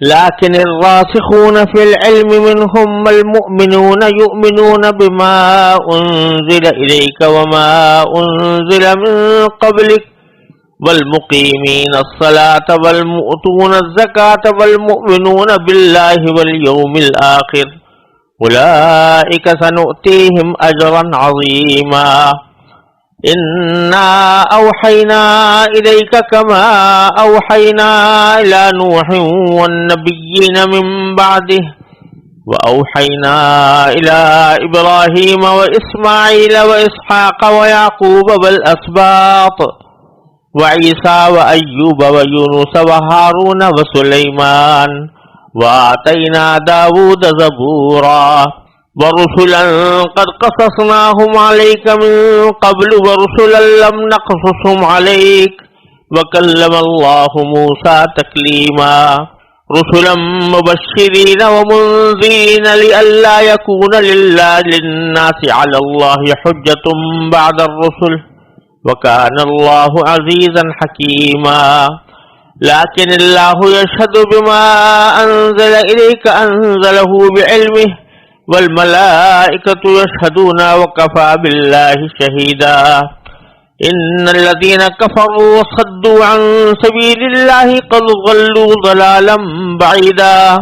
لكن الراسخون في العلم منهم المؤمنون يؤمنون بما أنزل إليك وما أنزل من قبلك والمقيمين الصلاة والمؤتون الزكاة والمؤمنون بالله واليوم الآخر أولئك سنؤتيهم أجرا عظيما إنا أوحينا إليك كما أوحينا إلى نوح والنبيين من بعده وأوحينا إلى إبراهيم وإسماعيل وإسحاق ويعقوب والأسباط وعيسى وأيوب ويونس وهارون وسليمان وآتينا داود زبورا ورسلا قد قصصناهم عليك من قبل ورسلا لم نقصصهم عليك وكلم الله موسى تكليما رسلا مبشرين ومنذرين لئلا يكون للناس على الله حجة بعد الرسل وكان الله عزيزا حكيما لكن الله يشهد بما أنزل إليك أنزله بعلمه والملائكة يشهدون وكفى بالله شهيدا إن الذين كفروا وصدوا عن سبيل الله قد ضلوا ضلالا بعيدا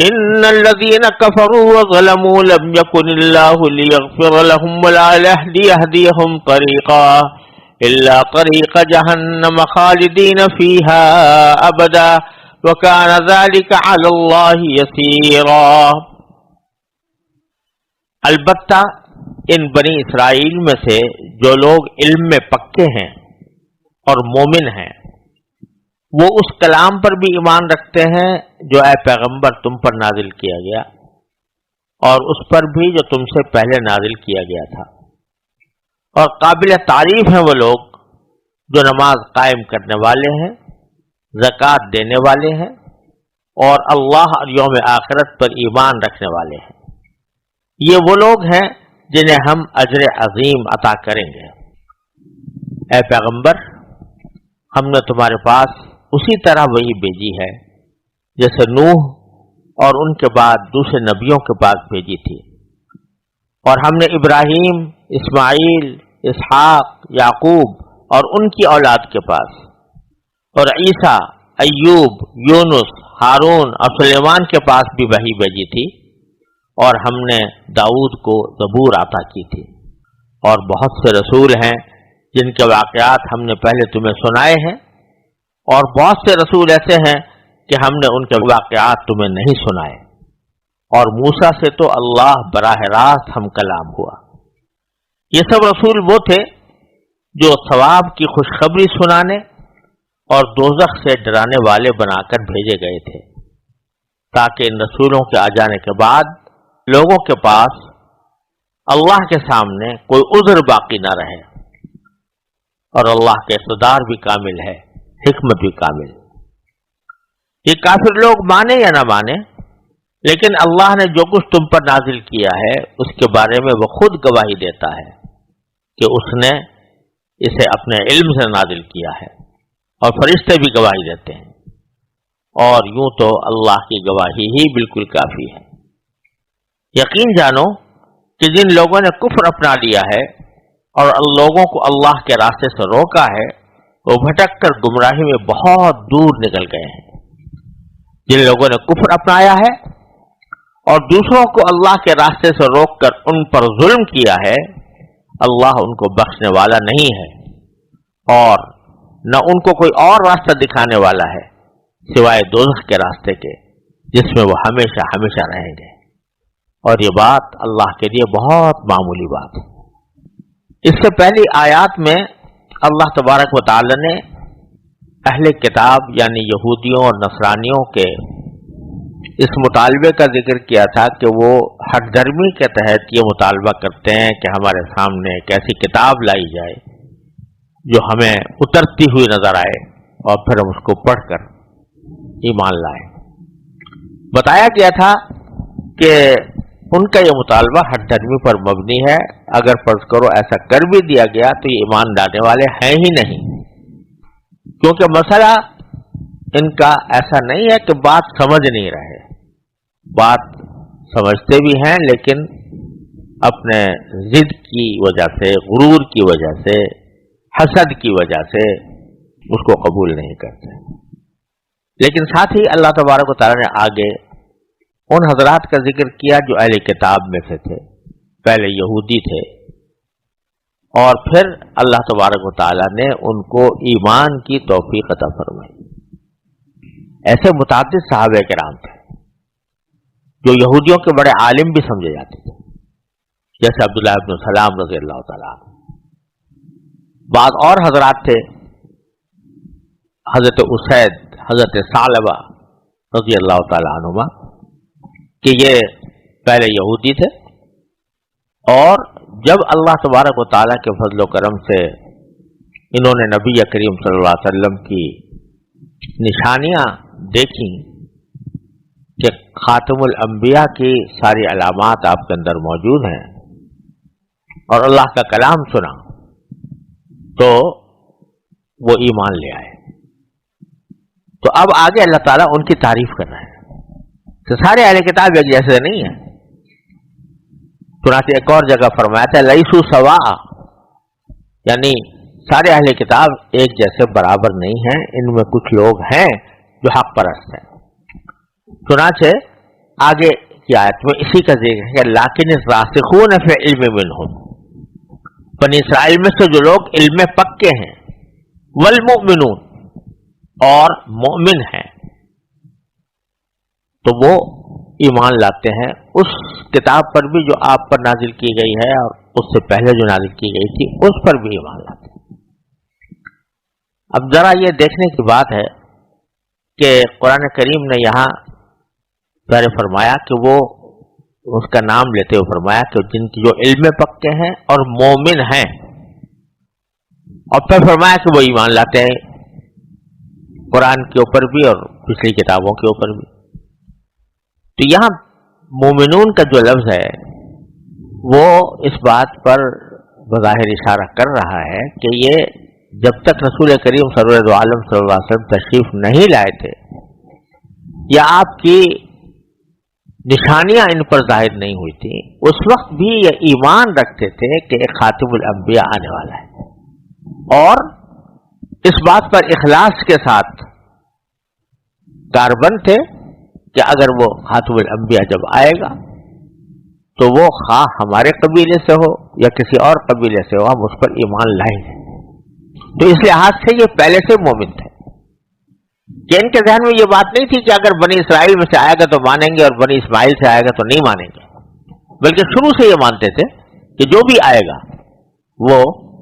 إن الذين كفروا وظلموا لم يكن الله ليغفر لهم ولا ليهديهم طريقا إلا طريق جهنم خالدين فيها أبدا وكان ذلك على الله يسيرا. البتہ ان بنی اسرائیل میں سے جو لوگ علم میں پکے ہیں اور مومن ہیں وہ اس کلام پر بھی ایمان رکھتے ہیں جو اے پیغمبر تم پر نازل کیا گیا اور اس پر بھی جو تم سے پہلے نازل کیا گیا تھا، اور قابل تعریف ہیں وہ لوگ جو نماز قائم کرنے والے ہیں، زکوٰۃ دینے والے ہیں اور اللہ اور یوم آخرت پر ایمان رکھنے والے ہیں. یہ وہ لوگ ہیں جنہیں ہم اجر عظیم عطا کریں گے. اے پیغمبر، ہم نے تمہارے پاس اسی طرح وحی بھیجی ہے جیسے نوح اور ان کے بعد دوسرے نبیوں کے پاس بھیجی تھی، اور ہم نے ابراہیم، اسماعیل، اسحاق، یعقوب اور ان کی اولاد کے پاس، اور عیسیٰ، ایوب، یونس، ہارون اور سلیمان کے پاس بھی وحی بھیجی تھی، اور ہم نے داؤد کو زبور عطا کی تھی. اور بہت سے رسول ہیں جن کے واقعات ہم نے پہلے تمہیں سنائے ہیں، اور بہت سے رسول ایسے ہیں کہ ہم نے ان کے واقعات تمہیں نہیں سنائے. اور موسیٰ سے تو اللہ براہ راست ہم کلام ہوا. یہ سب رسول وہ تھے جو ثواب کی خوشخبری سنانے اور دوزخ سے ڈرانے والے بنا کر بھیجے گئے تھے، تاکہ ان رسولوں کے آ جانے کے بعد لوگوں کے پاس اللہ کے سامنے کوئی عذر باقی نہ رہے. اور اللہ کے اقتدار بھی کامل ہے، حکمت بھی کامل. یہ کافر لوگ مانے یا نہ مانے، لیکن اللہ نے جو کچھ تم پر نازل کیا ہے اس کے بارے میں وہ خود گواہی دیتا ہے کہ اس نے اسے اپنے علم سے نازل کیا ہے، اور فرشتے بھی گواہی دیتے ہیں. اور یوں تو اللہ کی گواہی ہی بالکل کافی ہے. یقین جانو کہ جن لوگوں نے کفر اپنا لیا ہے اور لوگوں کو اللہ کے راستے سے روکا ہے وہ بھٹک کر گمراہی میں بہت دور نکل گئے ہیں. جن لوگوں نے کفر اپنایا ہے اور دوسروں کو اللہ کے راستے سے روک کر ان پر ظلم کیا ہے، اللہ ان کو بخشنے والا نہیں ہے، اور نہ ان کو کوئی اور راستہ دکھانے والا ہے سوائے دوزخ کے راستے کے، جس میں وہ ہمیشہ ہمیشہ رہیں گے. اور یہ بات اللہ کے لیے بہت معمولی بات ہے. اس سے پہلی آیات میں اللہ تبارک و تعالی نے اہل کتاب یعنی یہودیوں اور نصرانیوں کے اس مطالبے کا ذکر کیا تھا کہ وہ ہٹ درمی کے تحت یہ مطالبہ کرتے ہیں کہ ہمارے سامنے ایک ایسی کتاب لائی جائے جو ہمیں اترتی ہوئی نظر آئے اور پھر ہم اس کو پڑھ کر ایمان لائیں. بتایا گیا تھا کہ ان کا یہ مطالبہ ہٹ درمی پر مبنی ہے. اگر فرض کرو ایسا کر بھی دیا گیا تو یہ ایمان لانے والے ہیں ہی نہیں، کیونکہ مسئلہ ان کا ایسا نہیں ہے کہ بات سمجھ نہیں رہے، بات سمجھتے بھی ہیں لیکن اپنے ضد کی وجہ سے، غرور کی وجہ سے، حسد کی وجہ سے اس کو قبول نہیں کرتے۔ لیکن ساتھ ہی اللہ تبارک و تعالیٰ نے آگے ان حضرات کا ذکر کیا جو اہل کتاب میں سے تھے، پہلے یہودی تھے، اور پھر اللہ تبارک و تعالیٰ نے ان کو ایمان کی توفیق عطا فرمائی۔ ایسے متعدد صحابہ کرام تھے جو یہودیوں کے بڑے عالم بھی سمجھے جاتے تھے، جیسے عبداللہ ابن سلام رضی اللہ تعالیٰ عنہ۔ بعض اور حضرات تھے، حضرت اسید، حضرت ثعلبہ رضی اللہ تعالیٰ عنہما، کہ یہ پہلے یہودی تھے، اور جب اللہ تبارک و تعالیٰ کے فضل و کرم سے انہوں نے نبی کریم صلی اللہ علیہ وسلم کی نشانیاں دیکھیں کہ خاتم الانبیاء کی ساری علامات آپ کے اندر موجود ہیں، اور اللہ کا کلام سنا، تو وہ ایمان لے آئے۔ تو اب آگے اللہ تعالیٰ ان کی تعریف کر رہے ہیں کہ سارے اہل کتاب ایک جیسے نہیں ہیں۔ چنانچہ ایک اور جگہ فرمایا تھا لیسوا سواء، یعنی سارے اہل کتاب ایک جیسے برابر نہیں ہیں، ان میں کچھ لوگ ہیں جو حق پرست ہیں۔ چنانچہ آگے کی آیت میں اسی کا ذکر ہے کہ لیکن الراسخون فی العلم منہم، بنی اسرائیل میں سے جو لوگ علم میں پکے ہیں، والمؤمنون، اور مومن ہیں، تو وہ ایمان لاتے ہیں اس کتاب پر بھی جو آپ پر نازل کی گئی ہے، اور اس سے پہلے جو نازل کی گئی تھی اس پر بھی ایمان لاتے ہیں۔ اب ذرا یہ دیکھنے کی بات ہے کہ قرآن کریم نے یہاں پہلے فرمایا کہ وہ اس کا نام لیتے ہوئے فرمایا کہ جن کی جو علم میں پکے ہیں اور مومن ہیں، اور پھر فرمایا کہ وہ ایمان لاتے ہیں قرآن کے اوپر بھی اور پچھلی کتابوں کے اوپر بھی۔ تو یہاں مومنون کا جو لفظ ہے وہ اس بات پر بظاہر اشارہ کر رہا ہے کہ یہ جب تک رسول کریم سرور عالم صلی اللہ علیہ وسلم تشریف نہیں لائے تھے، یا آپ کی نشانیاں ان پر ظاہر نہیں ہوئی تھی، اس وقت بھی یہ ایمان رکھتے تھے کہ ایک خاتم الانبیاء آنے والا ہے، اور اس بات پر اخلاص کے ساتھ کاربند تھے کہ اگر وہ خاتم الانبیاء جب آئے گا تو وہ خواہ ہمارے قبیلے سے ہو یا کسی اور قبیلے سے ہو، ہم اس پر ایمان لائیں گے۔ تو اس لحاظ سے یہ پہلے سے مومن تھے کہ ان کے ذہن میں یہ بات نہیں تھی کہ اگر بنی اسرائیل میں سے آئے گا تو مانیں گے اور بنی اسماعیل سے آئے گا تو نہیں مانیں گے، بلکہ شروع سے یہ مانتے تھے کہ جو بھی آئے گا وہ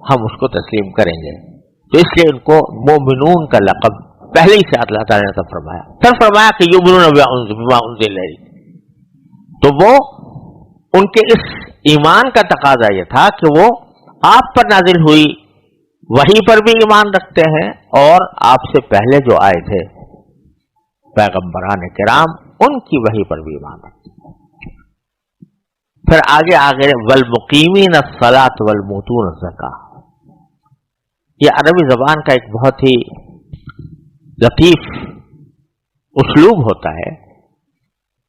ہم اس کو تسلیم کریں گے۔ تو اس لیے ان کو مومنون کا لقب پہلے ہی سے اللہ تعالیٰ نے فرمایا، پھر فرمایا کہ یؤمنون بما انزل الیک۔ تو وہ ان کے اس ایمان کا تقاضا یہ تھا کہ وہ آپ پر نازل ہوئی وحی پر بھی ایمان رکھتے ہیں، اور آپ سے پہلے جو آئے تھے پیغمبران کرام ان کی وحی پر بھی ایمان رکھتے ہیں۔ پھر آگے والمقیمین الصلاۃ والمؤتون الزکاۃ، یہ عربی زبان کا ایک بہت ہی لطیف اسلوب ہوتا ہے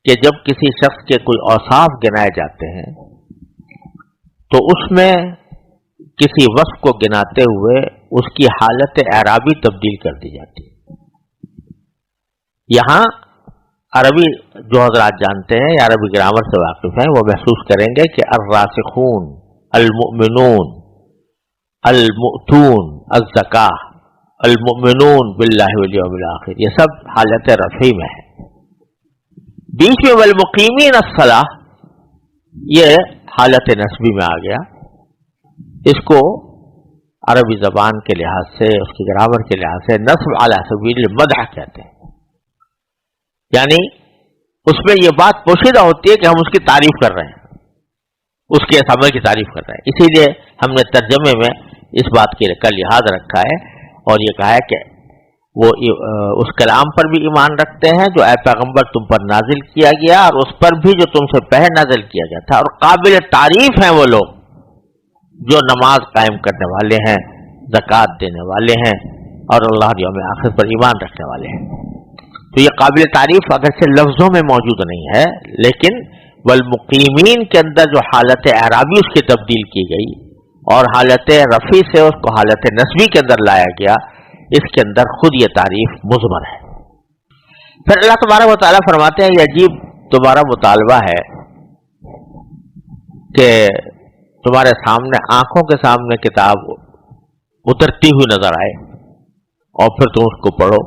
کہ جب کسی شخص کے کوئی اوصاف گنائے جاتے ہیں تو اس میں کسی وصف کو گناتے ہوئے اس کی حالت اعرابی تبدیل کر دی جاتی ہے۔ یہاں عربی جو حضرات جانتے ہیں یا عربی گرامر سے واقف ہیں وہ محسوس کریں گے کہ الراسخون، المؤمنون، المؤتون الزکاۃ، المؤمنون باللہ والیوم الآخر، یہ سب حالت رفعی میں ہے۔ بیچ میں والمقیمین الصلاۃ یہ حالت نسبی میں آ گیا۔ اس کو عربی زبان کے لحاظ سے، اس کی گرامر کے لحاظ سے نصب علی سبیل المدح کہتے ہیں، یعنی اس میں یہ بات پوشیدہ ہوتی ہے کہ ہم اس کی تعریف کر رہے ہیں، اس کے عمل کی تعریف کر رہے ہیں۔ اسی لیے ہم نے ترجمے میں اس بات کا لحاظ رکھا ہے اور یہ کہا ہے کہ وہ اس کلام پر بھی ایمان رکھتے ہیں جو اے پیغمبر تم پر نازل کیا گیا، اور اس پر بھی جو تم سے پہلے نازل کیا گیا تھا، اور قابل تعریف ہیں وہ لوگ جو نماز قائم کرنے والے ہیں، زکوٰۃ دینے والے ہیں، اور اللہ اور یوم آخر پر ایمان رکھنے والے ہیں. تو یہ قابل تعریف اگرچہ لفظوں میں موجود نہیں ہے، لیکن والمقیمین کے اندر جو حالت اعرابی اس کی تبدیل کی گئی اور حالت رفیع سے اس کو حالت نسبی کے اندر لایا گیا، اس کے اندر خود یہ تعریف مضمر ہے. پھر اللہ تبارک و تعالیٰ فرماتے ہیں یہ عجیب تمہارا مطالبہ ہے کہ تمہارے سامنے آنکھوں کے سامنے کتاب اترتی ہوئی نظر آئے اور پھر تم اس کو پڑھو،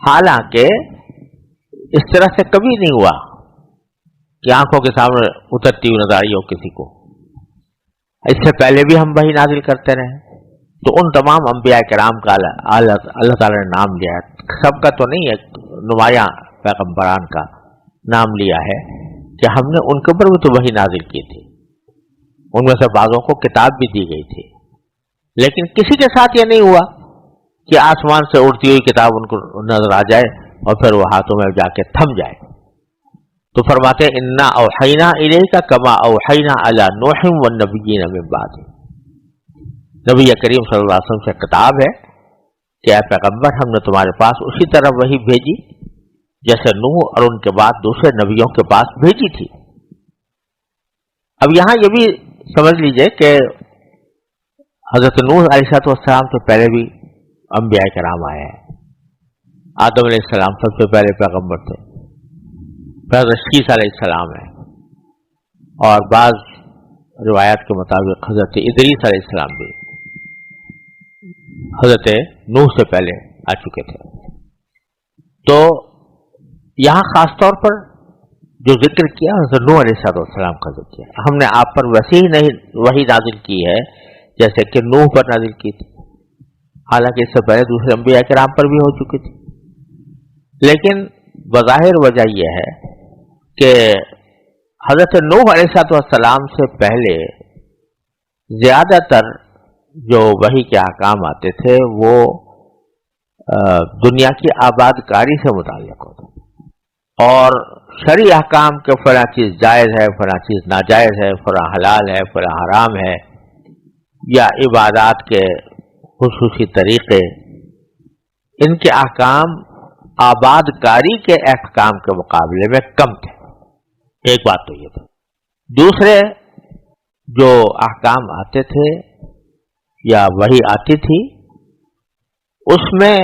حالانکہ اس طرح سے کبھی نہیں ہوا کہ آنکھوں کے سامنے اترتی ہوئی نظر آئی ہو کسی کو. اس سے پہلے بھی ہم وحی نازل کرتے رہے، تو ان تمام انبیاء کرام کا اللہ تعالیٰ نے نام لیا ہے، سب کا تو نہیں ہے، نمایاں پیغمبران کا نام لیا ہے کہ ہم نے ان کے اوپر بھی تو وحی نازل کی تھی، ان میں سے بعضوں کو کتاب بھی دی گئی تھی. لیکن کسی کے ساتھ یہ نہیں ہوا کہ آسمان سے اڑتی ہوئی کتاب ان کو نظر آ جائے اور پھر وہ ہاتھوں میں جا کے تھم جائے. تو فرماتے ہیں انا اوحینا الیک کما اوحینا الی نوح والنبیین من بعد. نبی کریم صلی اللہ علیہ وسلم سے خطاب ہے کہ اے پیغمبر ہم نے تمہارے پاس اسی طرح وحی بھیجی جیسے نوح اور ان کے بعد دوسرے نبیوں کے پاس بھیجی تھی. اب یہاں یہ بھی سمجھ لیجئے کہ حضرت نوح علیہ السلام سے پہلے بھی انبیاء کرام آئے ہیں. آدم علیہ السلام سب سے پہلے پیغمبر تھے، پھر حضرت عیسیٰ علیہ السلام ہے، اور بعض روایات کے مطابق حضرت ادریس علیہ السلام بھی حضرت نوح سے پہلے آ چکے تھے. تو یہاں خاص طور پر جو ذکر کیا حضرت نوح علیہ السلام کا ذکر کیا. ہم نے آپ پر ویسے ہی نہیں وحی نازل کی ہے جیسے کہ نوح پر نازل کی تھی، حالانکہ اس سے پہلے دوسرے انبیاء کرام پر بھی ہو چکی تھی. لیکن بظاہر وجہ یہ ہے کہ حضرت نوح علیہ السلام سے پہلے زیادہ تر جو وحی کے احکام آتے تھے وہ دنیا کی آباد کاری سے متعلق ہوتے، اور شرعی احکام کے فلاں چیز جائز ہے، فلاں چیز ناجائز ہے، فلاں حلال ہے، فلاں حرام ہے، یا عبادات کے خصوصی طریقے، ان کے احکام آباد کاری کے احکام کے مقابلے میں کم تھے. ایک بات تو یہ تھی. دوسرے جو احکام آتے تھے یا وحی آتی تھی اس میں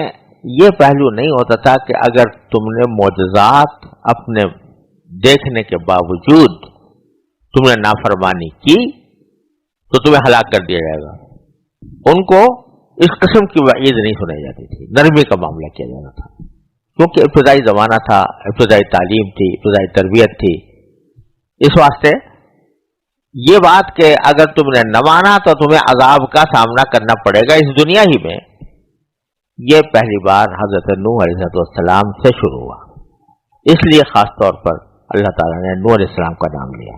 یہ پہلو نہیں ہوتا تھا کہ اگر تم نے معجزات اپنے دیکھنے کے باوجود تم نے نافرمانی کی تو تمہیں ہلاک کر دیا جائے گا. ان کو اس قسم کی وعید نہیں سنائی جاتی تھی، نرمی کا معاملہ کیا جاتا تھا، کیونکہ ابتدائی زمانہ تھا، ابتدائی تعلیم تھی، ابتدائی تربیت تھی. اس واسطے یہ بات کہ اگر تم نے نہ مانا تو تمہیں عذاب کا سامنا کرنا پڑے گا اس دنیا ہی میں، یہ پہلی بار حضرت نوح علیہ السلام سے شروع ہوا. اس لیے خاص طور پر اللہ تعالیٰ نے نوح علیہ السلام کا نام لیا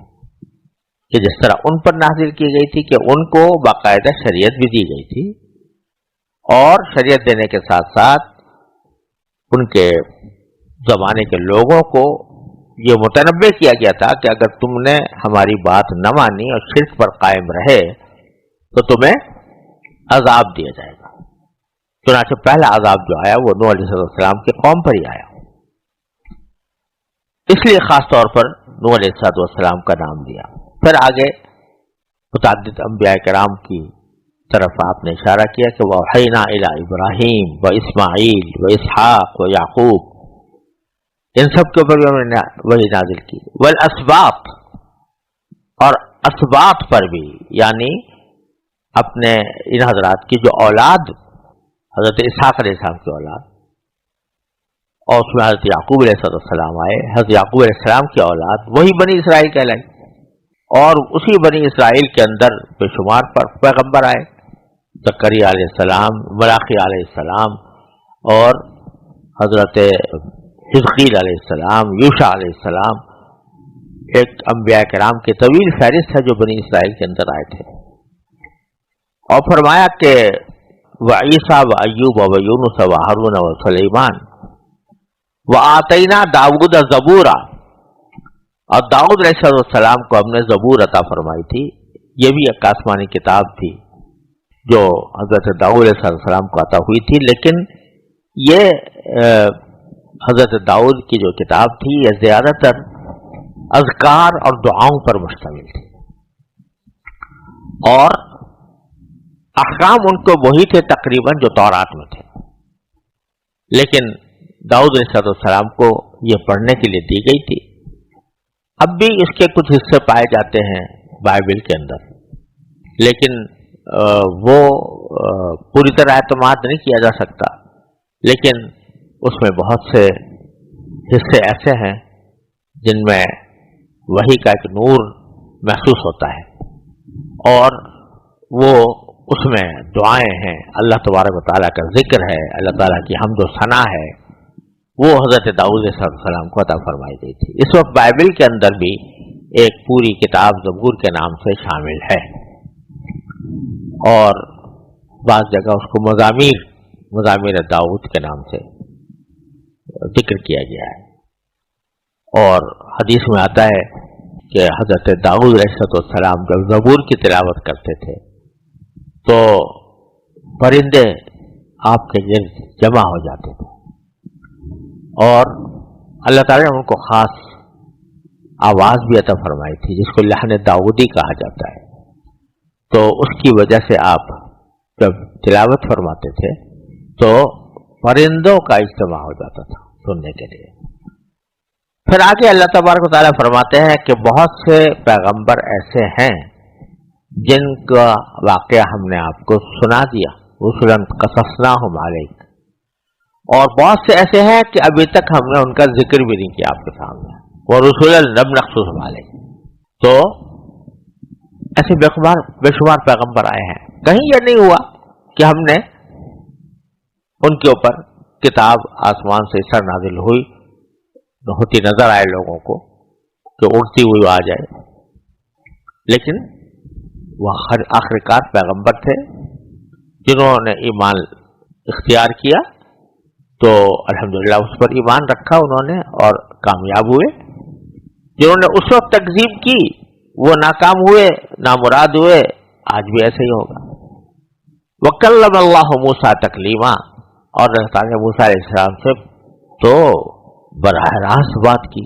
کہ جس طرح ان پر نازل کی گئی تھی کہ ان کو باقاعدہ شریعت بھی دی گئی تھی، اور شریعت دینے کے ساتھ ساتھ ان کے زمانے کے لوگوں کو یہ متنبع کیا گیا تھا کہ اگر تم نے ہماری بات نہ مانی اور شرک پر قائم رہے تو تمہیں عذاب دیا جائے گا. چنانچہ پہلا عذاب جو آیا وہ نوح علیہ السلام کی قوم پر ہی آیا. اس لیے خاص طور پر نوح علیہ السلام کا نام دیا. پھر آگے متعدد انبیاء کرام کی طرف آپ نے اشارہ کیا کہ وَأَوْحَيْنَا إِلَىٰ إِبْرَاهِيمَ وَإِسْمَاعِيلَ وَإِسْحَاقَ وَيَعْقُوبَ، ان سب کے اوپر بھی ہم نے وحی نازل کی. والاسباط، اور اسباط پر بھی، یعنی اپنے ان حضرات کی جو اولاد حضرت اسحاق علیہ السلام کی اولاد، اور اس میں حضرت یعقوب علیہ السلام آئے، حضرت یعقوب علیہ السلام کی اولاد وہی بنی اسرائیل کہلائی، اور اسی بنی اسرائیل کے اندر بے شمار پر پیغمبر آئے، زکریا علیہ السلام، ملاخی علیہ السلام، اور حضرت حزقیل علیہ السلام، یوشع علیہ السلام. ایک انبیاء کرام کے طویل فہرست ہے جو بنی اسرائیل کے اندر آئے تھے. اور فرمایا کہ وعیسیٰ وایوب ویونس وہارون وسلیمان وآتینا داؤد زبورا، اور داؤد علیہ السلام کو ہم نے زبور عطا فرمائی تھی. یہ بھی ایک آسمانی کتاب تھی جو حضرت داؤد علیہ السلام کو عطا ہوئی تھی، لیکن یہ حضرت داؤد کی جو کتاب تھی یہ زیادہ تر اذکار اور دعاؤں پر مشتمل تھی، اور احکام ان کو وہی تھے تقریباً جو تورات میں تھے، لیکن داؤد علیہ السلام کو یہ پڑھنے کے لیے دی گئی تھی۔ اب بھی اس کے کچھ حصے پائے جاتے ہیں بائبل کے اندر، لیکن وہ پوری طرح اعتماد نہیں کیا جا سکتا، لیکن اس میں بہت سے حصے ایسے ہیں جن میں وحی کا ایک نور محسوس ہوتا ہے، اور وہ اس میں دعائیں ہیں، اللہ تبارک و تعالیٰ کا ذکر ہے، اللہ تعالیٰ کی حمد و ثنا ہے، وہ حضرت داؤد علیہ السلام کو عطا فرمائی گئی تھی۔ اس وقت بائبل کے اندر بھی ایک پوری کتاب زبور کے نام سے شامل ہے، اور بعض جگہ اس کو مزامیر داؤد کے نام سے ذکر کیا گیا ہے، اور حدیث میں آتا ہے کہ حضرت داؤد علیہ السلام جب زبور کی تلاوت کرتے تھے تو پرندے آپ کے گرد جمع ہو جاتے تھے، اور اللہ تعالیٰ نے ان کو خاص آواز بھی عطا فرمائی تھی جس کو لحن داؤدی کہا جاتا ہے، تو اس کی وجہ سے آپ جب تلاوت فرماتے تھے تو پرندوں کا اجتماع ہو جاتا تھا سننے کے لیے۔ پھر آگے اللہ تبارک و تعالیٰ فرماتے ہیں کہ بہت سے پیغمبر ایسے ہیں جن کا واقعہ ہم نے آپ کو سنا دیا، رسلاً قصصناہم علیک، اور بہت سے ایسے ہیں کہ ابھی تک ہم نے ان کا ذکر بھی نہیں کیا آپ کے سامنے، ورسلاً لم نقصصہم علیک، تو ایسے بے شمار پیغمبر آئے ہیں۔ کہیں یہ نہیں ہوا کہ ہم نے ان کے اوپر کتاب آسمان سے سر نازل ہوتی نظر آئے لوگوں کو کہ اڑتی ہوئی آ جائے، لیکن وہ آخرکار پیغمبر تھے جنہوں نے ایمان اختیار کیا، تو الحمدللہ اس پر ایمان رکھا انہوں نے اور کامیاب ہوئے۔ جنہوں نے اس وقت تکذیب کی وہ ناکام ہوئے، نامراد ہوئے، آج بھی ایسے ہی ہوگا۔ وَكَلَّمَ اللَّهُ مُوسَىٰ تَكْلِيمًا، اور اللہ تعالیٰ نے موسیٰ علیہ السلام سے تو براہ راست بات کی۔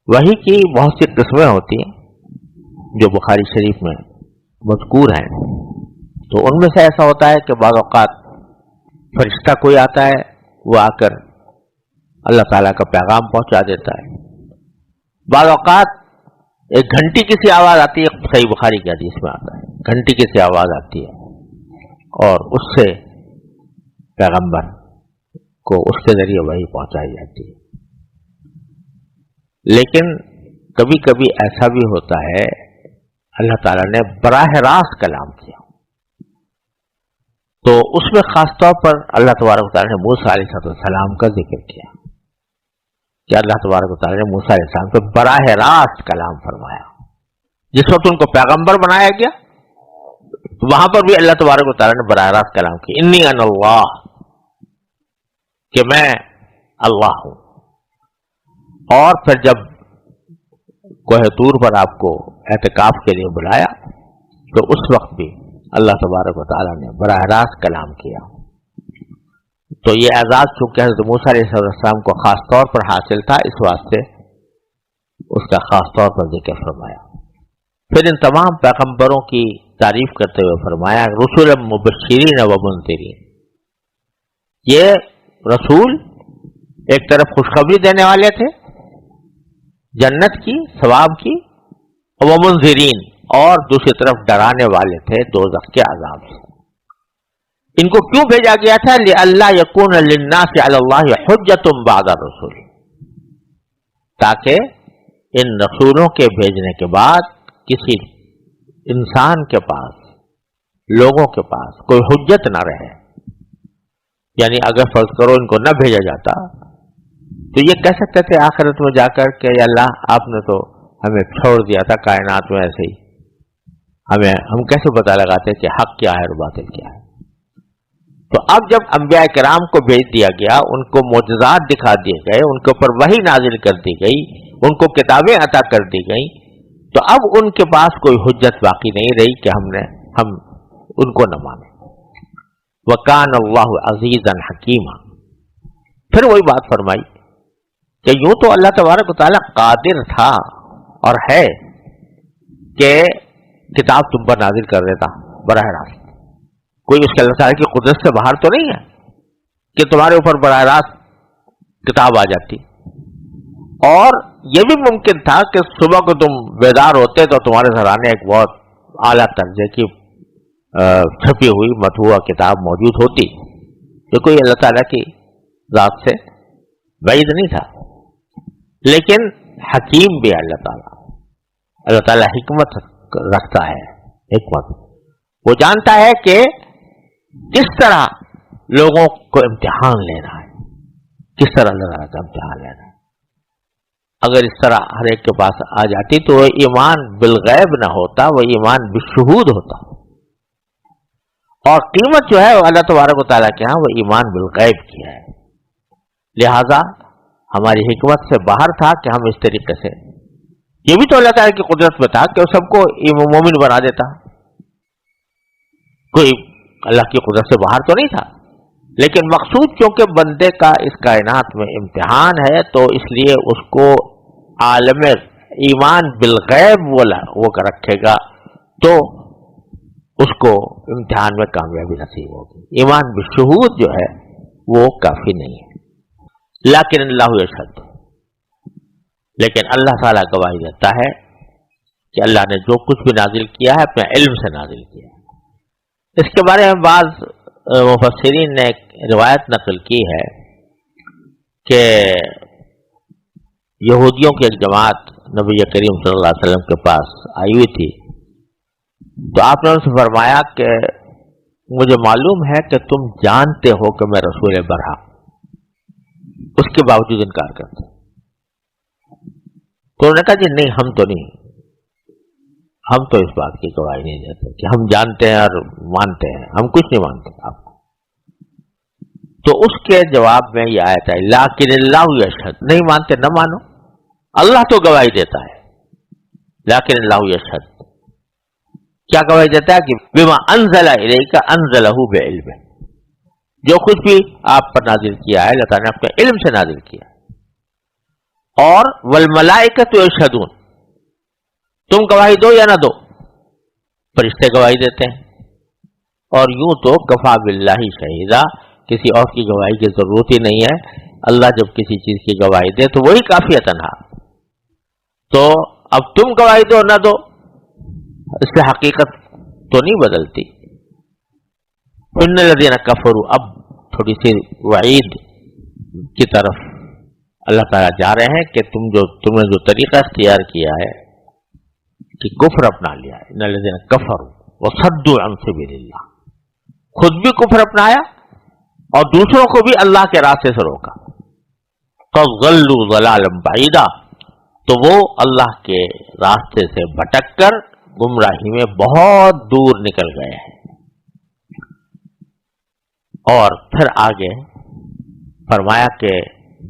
وحی کی بہت سی قسمیں ہوتی ہیں جو بخاری شریف میں مذکور ہیں، تو ان میں سے ایسا ہوتا ہے کہ بعض اوقات فرشتہ کوئی آتا ہے، وہ آ کر اللہ تعالیٰ کا پیغام پہنچا دیتا ہے۔ بعض اوقات ایک گھنٹی کی سی آواز آتی ہے، صحیح بخاری کی حدیث میں آتا ہے، گھنٹی کی سی آواز آتی ہے اور اس سے پیغمبر کو اس کے ذریعے وحی پہنچائی جاتی ہے۔ لیکن کبھی کبھی ایسا بھی ہوتا ہے اللہ تعالیٰ نے براہ راست کلام کیا، تو اس میں خاص طور پر اللہ تبارک و تعالیٰ نے موسیٰ علیہ السلام کا ذکر کیا کہ اللہ تبارک و تعالیٰ نے موسیٰ علیہ السلام سے براہ راست کلام فرمایا۔ جس وقت ان کو پیغمبر بنایا گیا وہاں پر بھی اللہ تبارک و تعالیٰ نے براہ راست کلام کیا، انی انا اللہ، کہ میں اللہ ہوں۔ اور پھر جب کوہ طور پر آپ کو اعتکاف کے لیے بلایا تو اس وقت بھی اللہ تبارک و تعالیٰ نے براہ راست کلام کیا۔ تو یہ اعزاز چونکہ حضرت موسیٰ علیہ السلام کو خاص طور پر حاصل تھا، اس واسطے اس کا خاص طور پر ذکر فرمایا۔ پھر ان تمام پیغمبروں کی تعریف کرتے ہوئے فرمایا رسولا مبشرین و منذرین، یہ رسول ایک طرف خوشخبری دینے والے تھے جنت کی، ثواب کی، و منذرین، اور دوسری طرف ڈرانے والے تھے دوزخ کے عذاب سے۔ ان کو کیوں بھیجا گیا تھا؟ لئلا یکون للناس علی اللہ حجۃ بعد الرسول، تاکہ ان رسولوں کے بھیجنے کے بعد کسی انسان کے پاس، لوگوں کے پاس کوئی حجت نہ رہے۔ یعنی اگر فرض کرو ان کو نہ بھیجا جاتا تو یہ کہہ سکتے تھے آخرت میں جا کر کہ اللہ آپ نے تو ہمیں چھوڑ دیا تھا کائنات میں ایسے ہی، ہم کیسے پتہ لگاتے کہ حق کیا ہے اور باطل کیا ہے؟ تو اب جب انبیاء کرام کو بھیج دیا گیا، ان کو معجزات دکھا دیے گئے، ان کے اوپر وحی نازل کر دی گئی، ان کو کتابیں عطا کر دی گئیں، تو اب ان کے پاس کوئی حجت باقی نہیں رہی کہ ہم ان کو نہ مانیں۔ وَكَانَ اللَّهُ عَزِيزًا حَكِيمًا۔ پھر وہی بات فرمائی کہ یوں تو اللہ تبارک و تعالیٰ قادر تھا اور ہے کہ کتاب تم پر نازل کر دیتا براہ راست، کوئی اس کے اللہ تعالیٰ کی قدرت سے باہر تو نہیں ہے کہ تمہارے اوپر براہ راست کتاب آ جاتی، اور یہ بھی ممکن تھا کہ صبح کو تم بیدار ہوتے تو تمہارے سرانے ایک بہت اعلیٰ درجے کی چھپی ہوئی مطبوعہ کتاب موجود ہوتی، جو کوئی اللہ تعالیٰ کی ذات سے بعید نہیں تھا۔ لیکن حکیم بھی اللہ تعالیٰ حکمت رکھتا ہے، حکمت وہ جانتا ہے کہ کس طرح لوگوں کو امتحان لینا ہے، کس طرح اللہ تعالیٰ کا امتحان لینا ہے۔ اگر اس طرح ہر ایک کے پاس آ جاتی تو وہ ایمان بالغیب نہ ہوتا، وہ ایمان بالشہود ہوتا، اور قیمت جو ہے وہ اللہ تبارک و تعالیٰ کے ہاں وہ ایمان بالغیب کی ہے۔ لہذا ہماری حکمت سے باہر تھا کہ ہم اس طریقے سے، یہ بھی تو اللہ تعالیٰ کی قدرت میں تھا کہ وہ سب کو مومن بنا دیتا، کوئی اللہ کی قدرت سے باہر تو نہیں تھا، لیکن مقصود چونکہ بندے کا اس کائنات میں امتحان ہے تو اس لیے اس کو عالم ایمان بالغیب وہ رکھے گا تو اس کو امتحان میں کامیابی نصیب ہوگی۔ ایمان بالشہود جو ہے وہ کافی نہیں ہے۔ لیکن اللہ یشہد، لیکن اللہ تعالیٰ گواہی دیتا ہے کہ اللہ نے جو کچھ بھی نازل کیا ہے اپنے علم سے نازل کیا ہے۔ اس کے بارے میں بعض مفسرین نے ایک روایت نقل کی ہے کہ یہودیوں کی ایک جماعت نبی کریم صلی اللہ علیہ وسلم کے پاس آئی ہوئی تھی، تو آپ نے ان سے فرمایا کہ مجھے معلوم ہے کہ تم جانتے ہو کہ میں رسول برحق، اس کے باوجود انکار کرتے۔ تو انہوں نے کہا جی نہیں، ہم تو نہیں، ہم تو اس بات کی گواہی نہیں دیتے کہ ہم جانتے ہیں اور مانتے ہیں، ہم کچھ نہیں مانتے آپ کو۔ تو اس کے جواب میں یہ آیت ہے لیکن اللہ یشہد، نہیں مانتے نہ مانو، اللہ تو گواہی دیتا ہے۔ لیکن اللہ یشہد کیا گواہی دیتا ہے کہ بما انزل الیک انزلہ بعلم، جو کچھ بھی آپ پر نازل کیا ہے اللہ تعالیٰ نے اپنے علم سے نازل کیا۔ اور والملائکۃ یشہدون، تم گواہی دو یا نہ دو، فرشتے گواہی دیتے ہیں۔ اور یوں تو کفا باللہ شہیدا، کسی اور کی گواہی کی ضرورت ہی نہیں ہے، اللہ جب کسی چیز کی گواہی دے تو وہی کافی ہے تنہا۔ تو اب تم گواہی دو نہ دو، اس سے حقیقت تو نہیں بدلتی۔ ان الذین کفروا، اب تھوڑی سی وعید کی طرف اللہ تعالیٰ جا رہے ہیں کہ تم نے جو طریقہ اختیار کیا ہے کہ کفر اپنا لیا ہے، ان الذین کفروا وصدوا عن سبیل اللہ، خود بھی کفر اپنایا اور دوسروں کو بھی اللہ کے راستے سے روکا، فضلوا ضلالا بعیدا، تو وہ اللہ کے راستے سے بھٹک کر گمراہی میں بہت دور نکل گئے ہیں۔ اور پھر آگے فرمایا کہ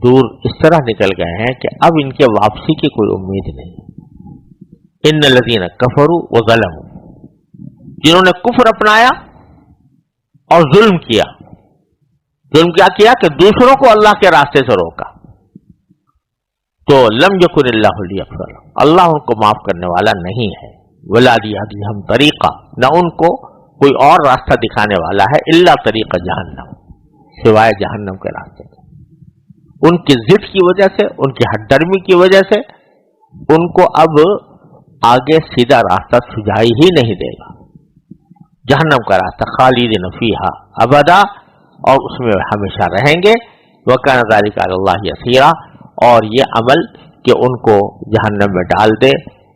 دور اس طرح نکل گئے ہیں کہ اب ان کے واپسی کی کوئی امید نہیں۔ ان الذین کفروا وظلموا، جنہوں نے کفر اپنایا اور ظلم کیا، ظلم کیا کہ دوسروں کو اللہ کے راستے سے روکا، تو لم یکن اللہ لیغفر، اللہ ان کو معاف کرنے والا نہیں ہے، ولا لیہدیہم طریقہ، نہ ان کو کوئی اور راستہ دکھانے والا ہے، الا طریق جہنم، سوائے جہنم کے راستے سے۔ ان کی ضد کی وجہ سے، ان کی ہٹ درمی کی وجہ سے ان کو اب آگے سیدھا راستہ سجائی ہی نہیں دے گا، جہنم کا راستہ، خالدین فیہا ابدا، اور اس میں ہمیشہ رہیں گے۔ وکان ذلک علی اللہ یسیرا، اور یہ عمل کہ ان کو جہنم میں ڈال دے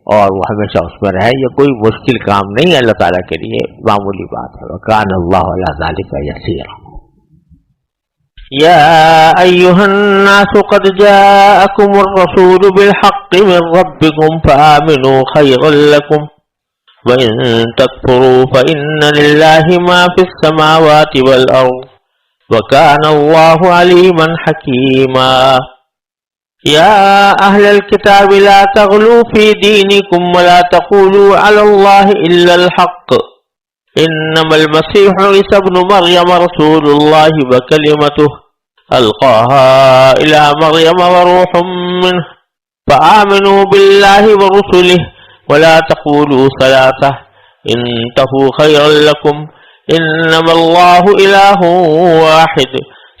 اور وہ ہمیشہ اس میں رہے، یہ کوئی مشکل کام نہیں ہے، اللہ تعالیٰ کے لیے معمولی بات ہے۔ وکان اللہ علی ذلک یسیرا۔ یا ایھا الناس قد جاءکم الرسول بالحق من ربکم فآمنوا خیرا لکم وَإِن تَكْفُرُوا فَإِنَّ لِلَّهِ مَا فِي السَّمَاوَاتِ وَالْأَرْضِ وَكَانَ اللَّهُ عَلِيمًا حَكِيمًا۔ يَا أَهْلَ الْكِتَابِ لَا تَغْلُوا فِي دِينِكُمْ وَلَا تَقُولُوا عَلَى اللَّهِ إِلَّا الْحَقَّ انما المسيح عيسى ابن مريم رسول الله وكلمته القاها الى مريم وروح منه فآمنوا بالله ورسله ولا تقولوا ثلاثة انتهوا خيرا لكم انما الله اله واحد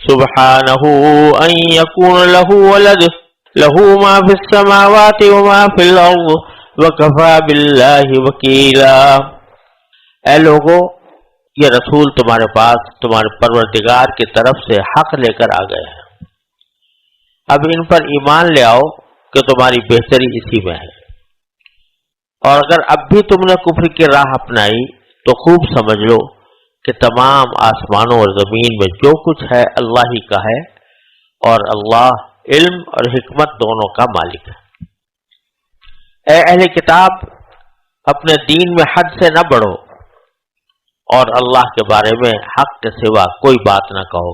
سبحانه ان يكون له ولد له ما في السماوات وما في الارض وكفى بالله وكيلا۔ اے لوگو، یہ رسول تمہارے پاس تمہارے پروردگار کی طرف سے حق لے کر آ گئے ہیں، اب ان پر ایمان لے آؤ کہ تمہاری بہتری اسی میں ہے، اور اگر اب بھی تم نے کفر کی راہ اپنائی تو خوب سمجھ لو کہ تمام آسمانوں اور زمین میں جو کچھ ہے اللہ ہی کا ہے، اور اللہ علم اور حکمت دونوں کا مالک ہے۔ اے اہل کتاب، اپنے دین میں حد سے نہ بڑھو اور اللہ کے بارے میں حق کے سوا کوئی بات نہ کہو۔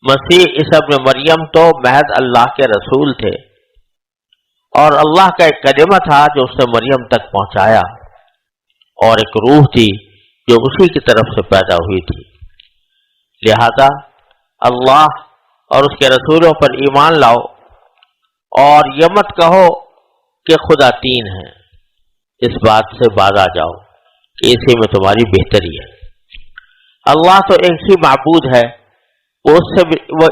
مسیح عیسی ابن مریم تو محض اللہ کے رسول تھے، اور اللہ کا ایک کلمہ تھا جو اس نے مریم تک پہنچایا، اور ایک روح تھی جو اسی کی طرف سے پیدا ہوئی تھی۔ لہذا اللہ اور اس کے رسولوں پر ایمان لاؤ، اور یہ مت کہو کہ خدا تین ہے، اس بات سے باز آ جاؤ کہ اسی میں تمہاری بہتری ہے۔ اللہ تو ایک ہی معبود ہے، وہ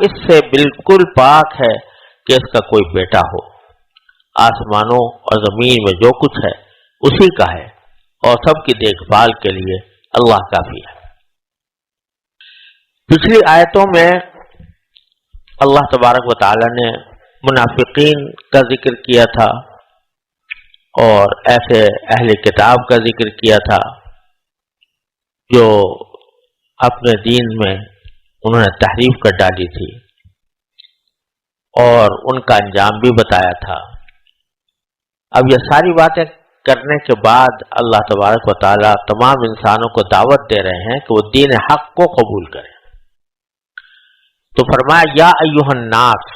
اس سے بالکل پاک ہے کہ اس کا کوئی بیٹا ہو۔ آسمانوں اور زمین میں جو کچھ ہے اسی کا ہے، اور سب کی دیکھ بھال کے لیے اللہ کافی ہے۔ پچھلی آیتوں میں اللہ تبارک و تعالی نے منافقین کا ذکر کیا تھا اور ایسے اہل کتاب کا ذکر کیا تھا جو اپنے دین میں انہوں نے تحریف کر ڈالی تھی، اور ان کا انجام بھی بتایا تھا۔ اب یہ ساری باتیں کرنے کے بعد اللہ تبارک و تعالی تمام انسانوں کو دعوت دے رہے ہیں کہ وہ دین حق کو قبول کریں۔ تو فرمایا یا ایھا الناس،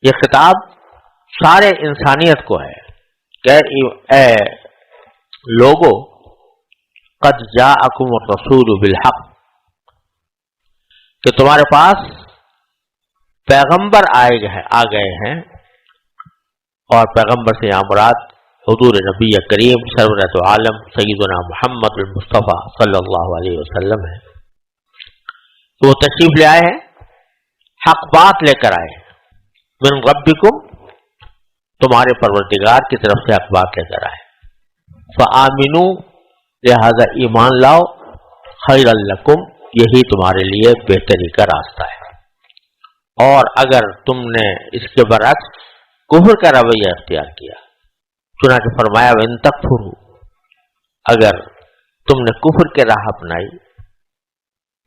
یہ خطاب سارے انسانیت کو ہے کہ اے لوگو قد جاءکم الرسول بالحق، کہ تمہارے پاس پیغمبر آ گئے ہیں، اور پیغمبر سے یہاں مراد حضور نبی کریم سرورت عالم سیدنا محمد المصطفیٰ صلی اللہ علیہ وسلم ہے۔ تو وہ تشریف لے آئے ہیں، حق بات لے کر آئے ہیں، من ربکم، تمہارے پروردگار کی طرف سے حق بات لے کر آئے، فآمنوا، لہذا ایمان لاؤ، خیر لکم، یہی تمہارے لیے بہتری کا راستہ ہے۔ اور اگر تم نے اس کے برعکس کفر کا رویہ اختیار کیا، چنانچہ فرمایا وَإِن تَكْفُرُوا، اگر تم نے کفر کے راہ اپنائی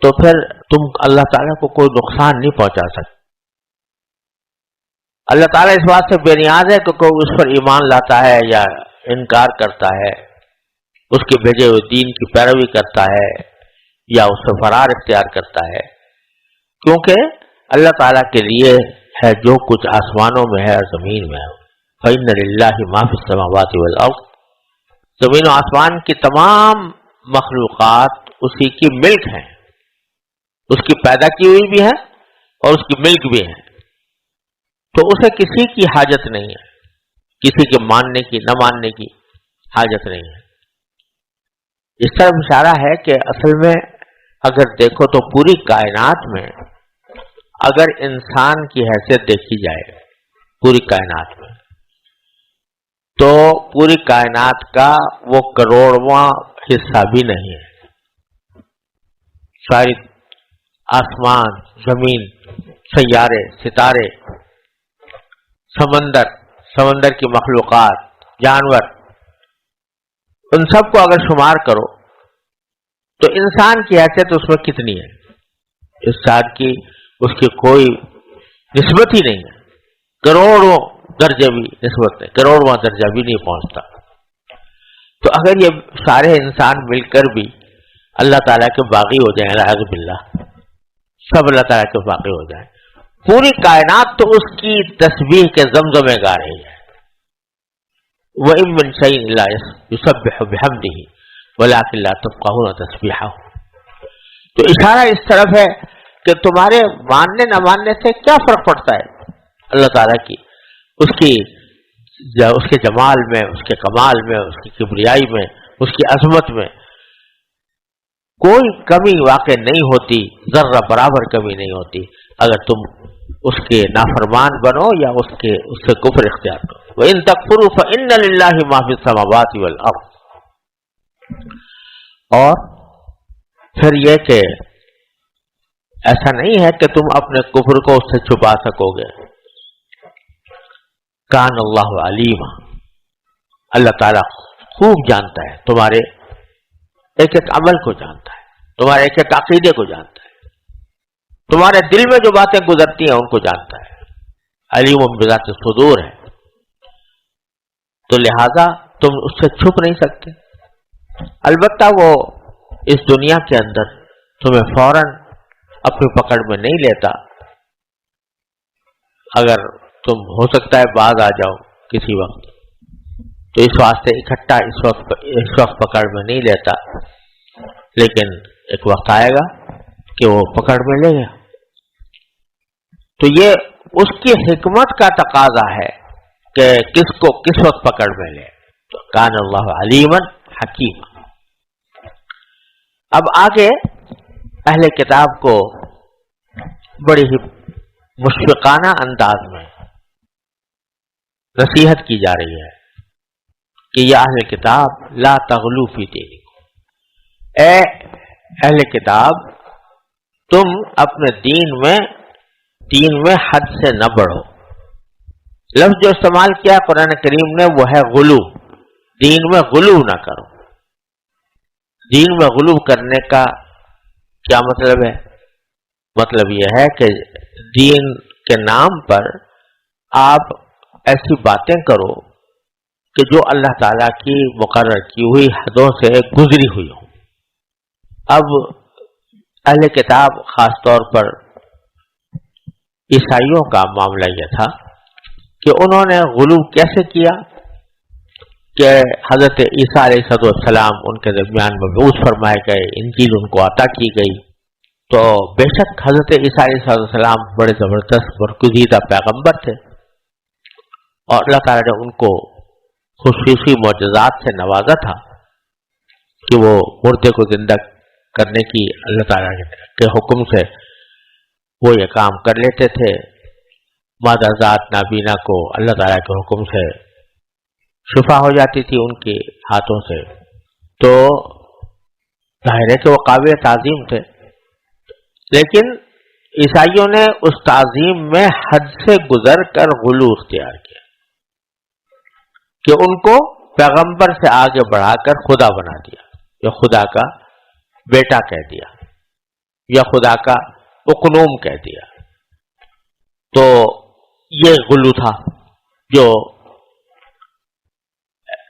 تو پھر تم اللہ تعالیٰ کو کوئی نقصان نہیں پہنچا سکتے۔ اللہ تعالیٰ اس بات سے بے نیاز ہے کہ کوئی اس پر ایمان لاتا ہے یا انکار کرتا ہے، اس کے بھیجے ہوئے دین کی پیروی کرتا ہے یا اس سے فرار اختیار کرتا ہے، کیونکہ اللہ تعالیٰ کے لیے ہے جو کچھ آسمانوں میں ہے اور زمین میں ہے۔ فَإِنَّ لِلَّهِ مَا فِي السَّمَاوَاتِ وَالْأَرْضِ، زمین و آسمان کی تمام مخلوقات اسی کی ملک ہیں، اس کی پیدا کی ہوئی بھی ہے اور اس کی ملک بھی ہے، تو اسے کسی کی حاجت نہیں ہے، کسی کے ماننے کی نہ ماننے کی حاجت نہیں ہے۔ اس طرح اشارہ ہے کہ اصل میں اگر دیکھو تو پوری کائنات میں اگر انسان کی حیثیت دیکھی جائے پوری کائنات میں، تو پوری کائنات کا وہ کروڑواں حصہ بھی نہیں ہے۔ ساری آسمان، زمین، سیارے، ستارے، سمندر کی مخلوقات، جانور، ان سب کو اگر شمار کرو تو انسان کی حیثیت اس میں کتنی ہے؟ انسان کی اس کی کوئی نسبت ہی نہیں ہے، کروڑوں درجے بھی نسبت نہیں، کروڑواں درجہ بھی نہیں پہنچتا۔ تو اگر یہ سارے انسان مل کر بھی اللہ تعالیٰ کے باغی ہو جائیں، اعوذ باللہ، سب اللہ تعالیٰ کے باغی ہو جائیں، پوری کائنات تو اس کی تسبیح کے زمزمے گا رہی ہے۔ وَإِن مِّن شَيْءٍ إِلَّا يُسَبِّحُ بِحَمْدِهِ ولکن لا تفقهون تسبیحهم. تو اشارہ اس طرف ہے کہ تمہارے ماننے نہ ماننے سے کیا فرق پڑتا ہے اللہ تعالیٰ کی اس کے جمال میں، اس کے کمال میں، اس کی کبریائی میں، اس کی عظمت میں کوئی کمی واقع نہیں ہوتی، ذرہ برابر کمی نہیں ہوتی اگر تم اس کے نافرمان بنو یا اس سے کفر اختیار کرو. وَإِن تَكْفُرُوا فَإِنَّ لِلَّهِ مَا فِي السَّمَاوَاتِ وَالْأَرْضِ. اور پھر یہ کہ ایسا نہیں ہے کہ تم اپنے کفر کو اس سے چھپا سکو گے. کان اللہ علیم، اللہ تعالیٰ خوب جانتا ہے، تمہارے ایک ایک عمل کو جانتا ہے، تمہارے ایک ایک عقیدے کو جانتا ہے، تمہارے دل میں جو باتیں گزرتی ہیں ان کو جانتا ہے. علیم بذات الصدور ہے، تو لہذا تم اس سے چھپ نہیں سکتے. البتہ وہ اس دنیا کے اندر تمہیں فوراً اپنی پکڑ میں نہیں لیتا. اگر تم ہو سکتا ہے باز آ جاؤ کسی وقت، تو اس واسطے اکٹھا اس وقت پکڑ میں نہیں لیتا، لیکن ایک وقت آئے گا کہ وہ پکڑ میں لے گا. تو یہ اس کی حکمت کا تقاضا ہے کہ کس کو کس وقت پکڑ میں لے. تو کان اللہ علیما حکیم. اب آگے اہل کتاب کو بڑی ہی مشفقانہ انداز میں نصیحت کی جا رہی ہے کہ یا اہل کتاب لا تغلو فی دینکم، اے اہل کتاب تم اپنے دین میں حد سے نہ بڑھو. لفظ جو استعمال کیا قرآن کریم نے وہ ہے غلو. دین میں غلو نہ کرو. دین میں غلو کرنے کا کیا مطلب ہے؟ مطلب یہ ہے کہ دین کے نام پر آپ ایسی باتیں کرو کہ جو اللہ تعالیٰ کی مقرر کی ہوئی حدوں سے گزری ہوئی ہو. اب اہل کتاب خاص طور پر عیسائیوں کا معاملہ یہ تھا کہ انہوں نے غلو کیسے کیا کہ حضرت عیسیٰ علیہ السلام ان کے درمیان مبعوث فرمائے گئے، انجیل ان کو عطا کی گئی. تو بے شک حضرت عیسیٰ علیہ السلام بڑے زبردست برگزیدہ پیغمبر تھے، اور اللہ تعالیٰ نے ان کو خصوصی معجزات سے نوازا تھا کہ وہ مردے کو زندہ کرنے کی اللہ تعالیٰ کے حکم سے وہ یہ کام کر لیتے تھے. مادہ ذات نابینا کو اللہ تعالیٰ کے حکم سے شفا ہو جاتی تھی ان کے ہاتھوں سے. تو ظاہر ہے کہ وہ قابل تعظیم تھے، لیکن عیسائیوں نے اس تعظیم میں حد سے گزر کر غلو اختیار کیا کہ ان کو پیغمبر سے آگے بڑھا کر خدا بنا دیا، یا خدا کا بیٹا کہہ دیا، یا خدا کا اقنوم کہہ دیا. تو یہ غلو تھا جو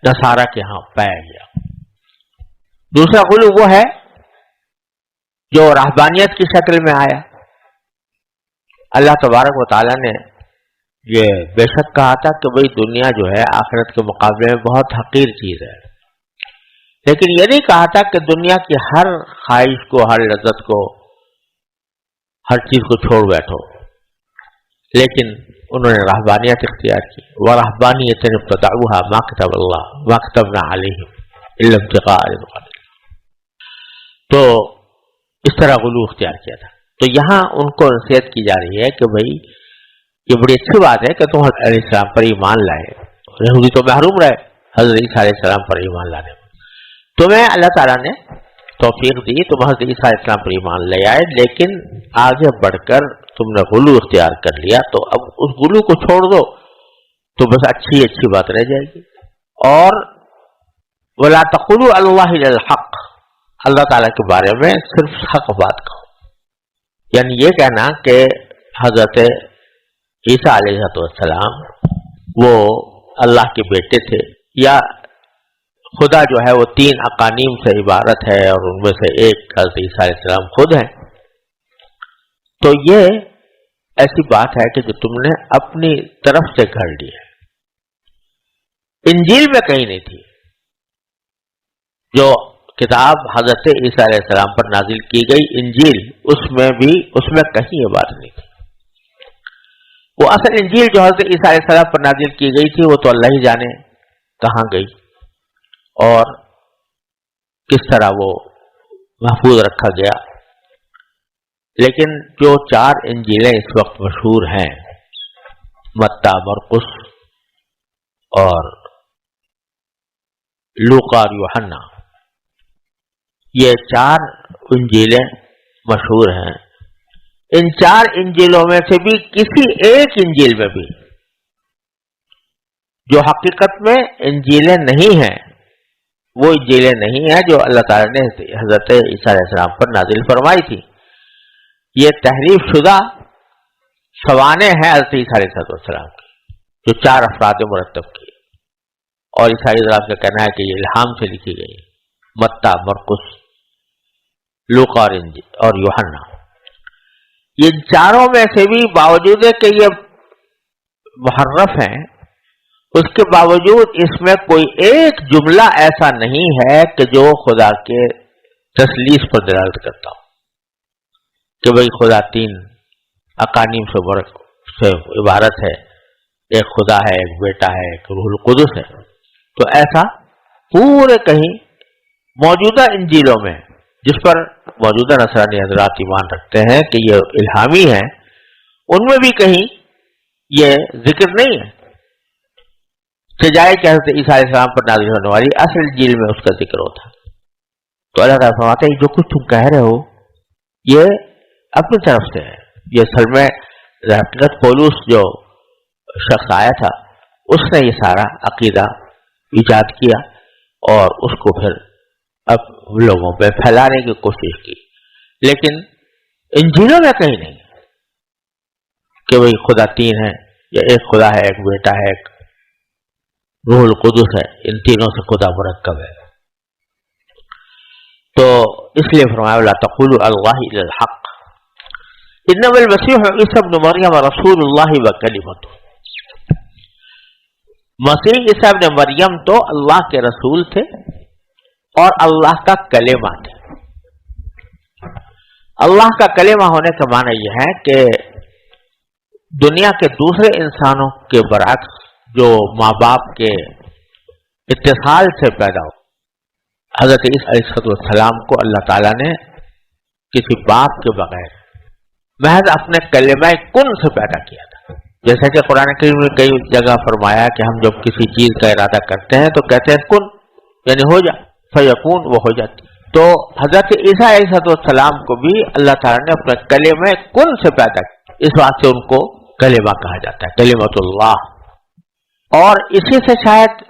نصارہ کے ہاں پایا گیا. دوسرا غلو وہ ہے جو رہبانیت کی شکل میں آیا. اللہ تبارک و تعالیٰ نے یہ بے شک کہا تھا کہ بھئی دنیا جو ہے آخرت کے مقابلے میں بہت حقیر چیز ہے، لیکن یہ نہیں کہا تھا کہ دنیا کی ہر خواہش کو، ہر لذت کو، ہر چیز کو چھوڑ بیٹھو. لیکن انہوں نے رہبانیت اختیار کی. وَرَهْبَانِيَّةً ابْتَدَعُوهَا مَا كَتَبَ اللَّهُ مَا كَتَبْنَا عَلَيْهِمْ إِلَّا ابْتِغَاءَ رِضْوَانِ اللَّهِ. تو اس طرح غلو اختیار کیا تھا. تو یہاں ان کو نصیحت کی جا رہی ہے کہ بھئی یہ بڑی اچھی بات ہے کہ تم حضرت علیہ السلام پر ایمان لائے. یہودی تو محروم رہے حضرت عیسیٰ علیہ السلام پر ایمان لانے میں. تمہیں اللہ تعالیٰ نے توفیق دی، تم حضرت عیسیٰ علیہ السلام پر ایمان لے آئے، لیکن آگے بڑھ کر تم نے غلو اختیار کر لیا. تو اب اس غلو کو چھوڑ دو تو بس اچھی بات رہ جائے گی. اور وَلَا تَقُولُوا عَلَى اللَّهِ إِلَّا الْحَقَّ، اللہ تعالیٰ کے بارے میں صرف حق بات کہو. یعنی یہ کہنا کہ حضرت عیسیٰ علیہ السلام وہ اللہ کے بیٹے تھے، یا خدا جو ہے وہ 3 اقانیم سے عبارت ہے اور ان میں سے ایک حضرت عیسیٰ علیہ السلام خود ہیں، تو یہ ایسی بات ہے کہ جو تم نے اپنی طرف سے گھڑ لی ہے. انجیل میں کہیں نہیں تھی جو کتاب حضرت عیسیٰ علیہ السلام پر نازل کی گئی انجیل، اس میں کہیں یہ بات نہیں تھی. وہ اصل انجیل جو حضرت عیسیٰ علیہ السلام پر نازل کی گئی تھی وہ تو اللہ ہی جانے کہاں گئی اور کس طرح وہ محفوظ رکھا گیا. لیکن جو 4 انجیلیں اس وقت مشہور ہیں، متی، مرقس اور لوقا اور یوحنا، یہ 4 انجیلیں مشہور ہیں. ان 4 انجیلوں میں سے بھی کسی ایک انجیل میں بھی جو حقیقت میں انجیلیں نہیں ہیں، وہ انجیلیں نہیں ہیں جو اللہ تعالیٰ نے حضرت عیسیٰ علیہ السلام پر نازل فرمائی تھی. یہ تحریف شدہ سوانح ہیں حضرت عیسیٰ علیہ السلام کی، جو 4 افراد مرتب کی. اور عیسائی حضرات کا کہنا ہے کہ یہ الہام سے لکھی گئی، متی، مرقس، لوقا اور یوحنا. یہ 4 میں سے بھی باوجود کہ یہ محرف ہیں، اس کے باوجود اس میں کوئی ایک جملہ ایسا نہیں ہے کہ جو خدا کے تثلیث پر دلالت کرتا ہو کہ بھئی خدا 3 اقانیم سے عبارت ہے، ایک خدا ہے، ایک بیٹا ہے، ایک روح القدس ہے. تو ایسا پورے کہیں موجودہ انجیلوں میں، جس پر موجودہ نصرانی حضرات ایمان رکھتے ہیں کہ یہ الہامی ہیں، ان میں بھی کہیں یہ ذکر نہیں ہے سجائے کہ حضرت عیسیٰ علیہ السلام پر نازل ہونے والی اصل انجیل میں اس کا ذکر ہوتا. تو اللہ تعالیٰ فرماتے ہیں جو کچھ تم کہہ رہے ہو یہ اپنی طرف سے ہے. یہ اصل میں حضرت پولس جو شخص آیا تھا، اس نے یہ سارا عقیدہ ایجاد کیا اور اس کو پھر اب لوگوں پہ پھیلانے کی کوشش کی. لیکن انجیلوں میں کہیں نہیں کہ وہی خدا 3 ہے، یا ایک خدا ہے، ایک بیٹا ہے، ایک روح القدس ہے، ان تینوں سے خدا مرکب ہے. تو اس لیے فرمایا لا تقولوا اللہ الا الحق انما المسیح عیسی ابن مریم رسول اللہ وکلمتہ. مسیح عیسی ابن مریم تو اللہ کے رسول تھے اور اللہ کا کلمہ تھے. اللہ کا کلمہ ہونے کا معنی یہ ہے کہ دنیا کے دوسرے انسانوں کے برعکس جو ماں باپ کے اتصال سے پیدا ہو، حضرت عیسیٰ علیہ السلام کو اللہ تعالیٰ نے کسی باپ کے بغیر محض اپنے کلمہ کن سے پیدا کیا تھا. جیسا کہ قرآن کریم نے کئی جگہ فرمایا کہ ہم جب کسی چیز کا ارادہ کرتے ہیں تو کہتے ہیں کن، یعنی ہو جا، فیکون، وہ ہو جاتی. تو حضرت عیسیٰ علیہ السلام کو بھی اللہ تعالیٰ نے اپنے کلمہ کن سے پیدا کیا. اس بات سے ان کو کلمہ کہا جاتا ہے، کلمۃ اللہ. اور اسی سے شاید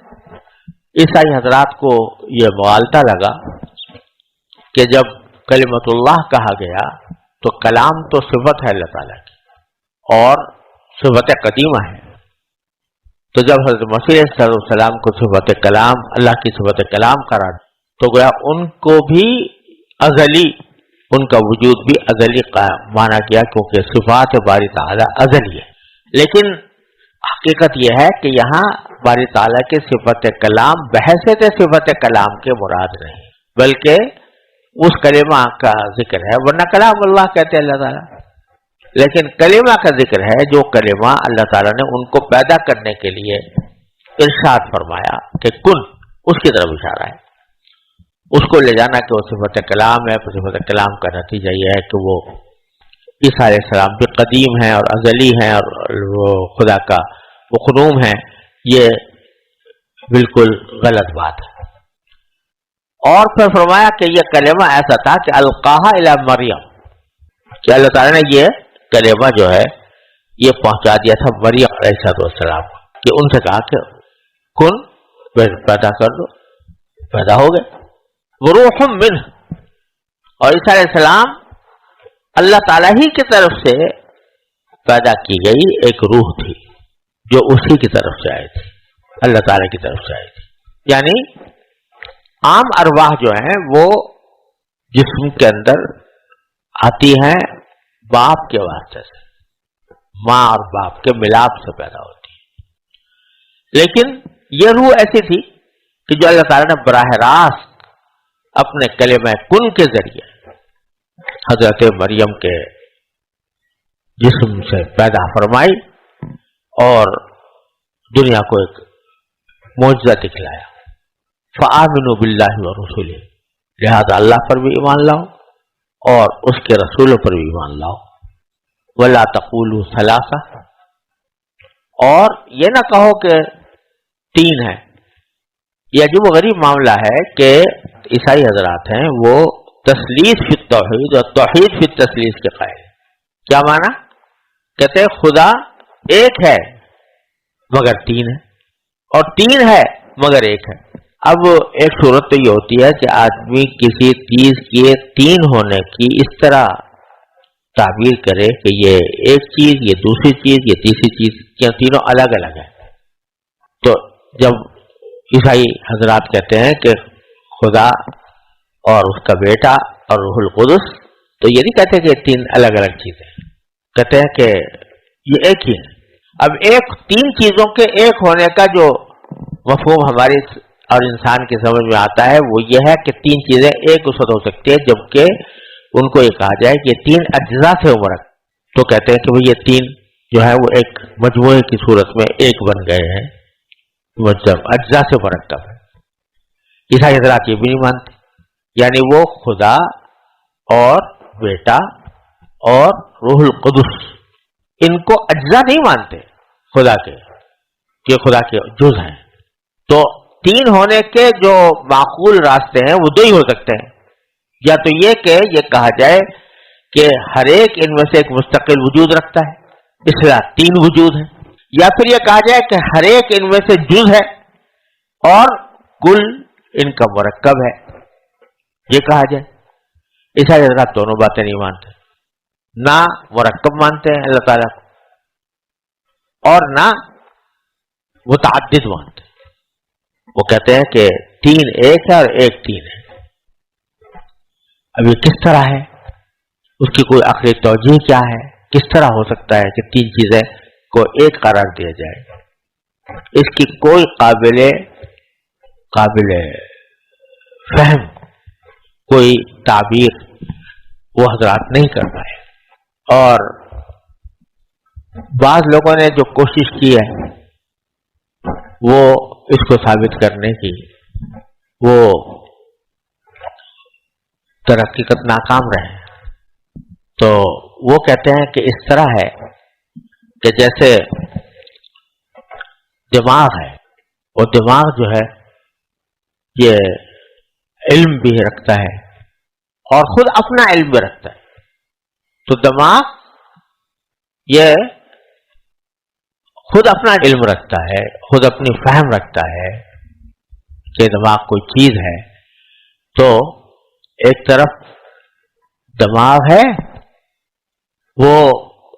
عیسائی حضرات کو یہ مغالطہ لگا کہ جب کلمۃ اللہ کہا گیا تو کلام تو صفت ہے اللہ تعالیٰ کی اور صفت قدیمہ ہے. تو جب حضرت مسیح علیہ السلام کو صفت کلام، اللہ کی صفت کلام قرار تو گویا ان کو بھی ازلی، ان کا وجود بھی ازلی مانا گیا، کیونکہ صفات باری تعالیٰ ازلی ہے. لیکن حقیقت یہ ہے کہ یہاں باری تعالیٰ کے صفت کلام بحیثیت صفت کلام کے مراد نہیں، بلکہ اس کلمہ کا ذکر ہے. ورنہ کلام اللہ کہتے ہیں اللہ تعالیٰ، لیکن کلمہ کا ذکر ہے جو کلمہ اللہ تعالیٰ نے ان کو پیدا کرنے کے لیے ارشاد فرمایا کہ کن، اس کی طرف اشارہ ہے. اس کو لے جانا کہ وہ صفت کلام ہے. صفت کلام کا نتیجہ یہ ہے کہ وہ عیسیٰ علیہ السلام بھی قدیم ہیں اور ازلی ہیں اور وہ خدا کا مخنوم ہیں، یہ بالکل غلط بات ہے. اور پھر فرمایا کہ یہ کلمہ ایسا تھا کہ القاها الی مریم، کہ اللہ تعالیٰ نے یہ کلمہ جو ہے یہ پہنچا دیا تھا مریم علیہ السلام کو، کہ ان سے کہا کہ کن، پیدا کر دو، پیدا ہو گئے. وروح منہ، اور عیسیٰ علیہ السلام اللہ تعالیٰ ہی کی طرف سے پیدا کی گئی ایک روح تھی جو اسی کی طرف سے آئی تھی، اللہ تعالیٰ کی طرف سے آئی تھی. یعنی عام ارواح جو ہیں وہ جسم کے اندر آتی ہیں باپ کے واسطے سے، ماں اور باپ کے ملاپ سے پیدا ہوتی ہے. لیکن یہ روح ایسی تھی کہ جو اللہ تعالیٰ نے براہ راست اپنے کلمہ کن کے ذریعے حضرت مریم کے جسم سے پیدا فرمائی اور دنیا کو ایک معجزہ دکھلایا. فآمنوا باللہ ورسولہ، لہذا اللہ پر بھی ایمان لاؤ اور اس کے رسولوں پر بھی ایمان لاؤ. ولا تقولوا ثلاثہ، اور یہ نہ کہو کہ تین ہے. یہ عجیب و غریب معاملہ ہے کہ عیسائی حضرات ہیں وہ تثلیث فی التوحید اور توحید فی التثلیث کے قائل. کیا معنی؟ کہتے ہیں خدا ایک ہے مگر تین ہے، اور تین ہے مگر ایک ہے. اب ایک صورت تو یہ ہوتی ہے کہ آدمی کسی چیز کے تین ہونے کی اس طرح تعبیر کرے کہ یہ ایک چیز، یہ دوسری چیز، یہ تیسری چیز، کیا تینوں الگ الگ ہیں. تو جب عیسائی حضرات کہتے ہیں کہ خدا اور اس کا بیٹا اور روح القدس، تو یہ نہیں کہتے کہ تین الگ الگ چیزیں، کہتے ہیں کہ یہ ایک ہی ہے. اب ایک تین چیزوں کے ایک ہونے کا جو مفہوم ہماری اور انسان کی سمجھ میں آتا ہے وہ یہ ہے کہ تین چیزیں ایک اس وقت ہو سکتی ہے جبکہ ان کو یہ کہا جائے کہ یہ تین اجزاء سے مرکب. تو کہتے ہیں کہ وہ یہ تین جو ہے وہ ایک مجموعے کی صورت میں ایک بن گئے ہیں، مطلب اجزاء سے مرکب ہے. عیسائی حضرات یہ بھی نہیں مانتے، یعنی وہ خدا اور بیٹا اور روح القدس ان کو اجزاء نہیں مانتے خدا کے، کہ خدا کے جز ہیں. تو تین ہونے کے جو معقول راستے ہیں وہ دو ہی ہو سکتے ہیں. یا تو یہ کہ یہ کہا جائے کہ ہر ایک ان میں سے ایک مستقل وجود رکھتا ہے، اس لیے تین وجود ہیں. یا پھر یہ کہا جائے کہ ہر ایک ان میں سے جز ہے اور کل ان کا مرکب ہے، یہ کہا جائے. عیسائی حضرات دونوں باتیں نہیں مانتے، نہ مرکب مانتے ہیں اللہ تعالیٰ کو اور نہ متعدد مانتے. وہ کہتے ہیں کہ تین ایک ہے اور ایک تین ہے. اب یہ کس طرح ہے، اس کی کوئی عقلی توجیہ کیا ہے؟ کس طرح ہو سکتا ہے کہ تین چیزیں کو ایک قرار دیا جائے؟ اس کی کوئی قابل فہم کوئی تعبیر وہ حضرات نہیں کر پائے. اور بعض لوگوں نے جو کوشش کی ہے وہ اس کو ثابت کرنے کی وہ تحقیقت ناکام رہے. تو وہ کہتے ہیں کہ اس طرح ہے کہ جیسے دماغ ہے، وہ دماغ جو ہے یہ علم بھی رکھتا ہے اور خود اپنا علم بھی رکھتا ہے. تو دماغ یہ خود اپنا علم رکھتا ہے، خود اپنی فہم رکھتا ہے کہ دماغ کوئی چیز ہے. تو ایک طرف دماغ ہے وہ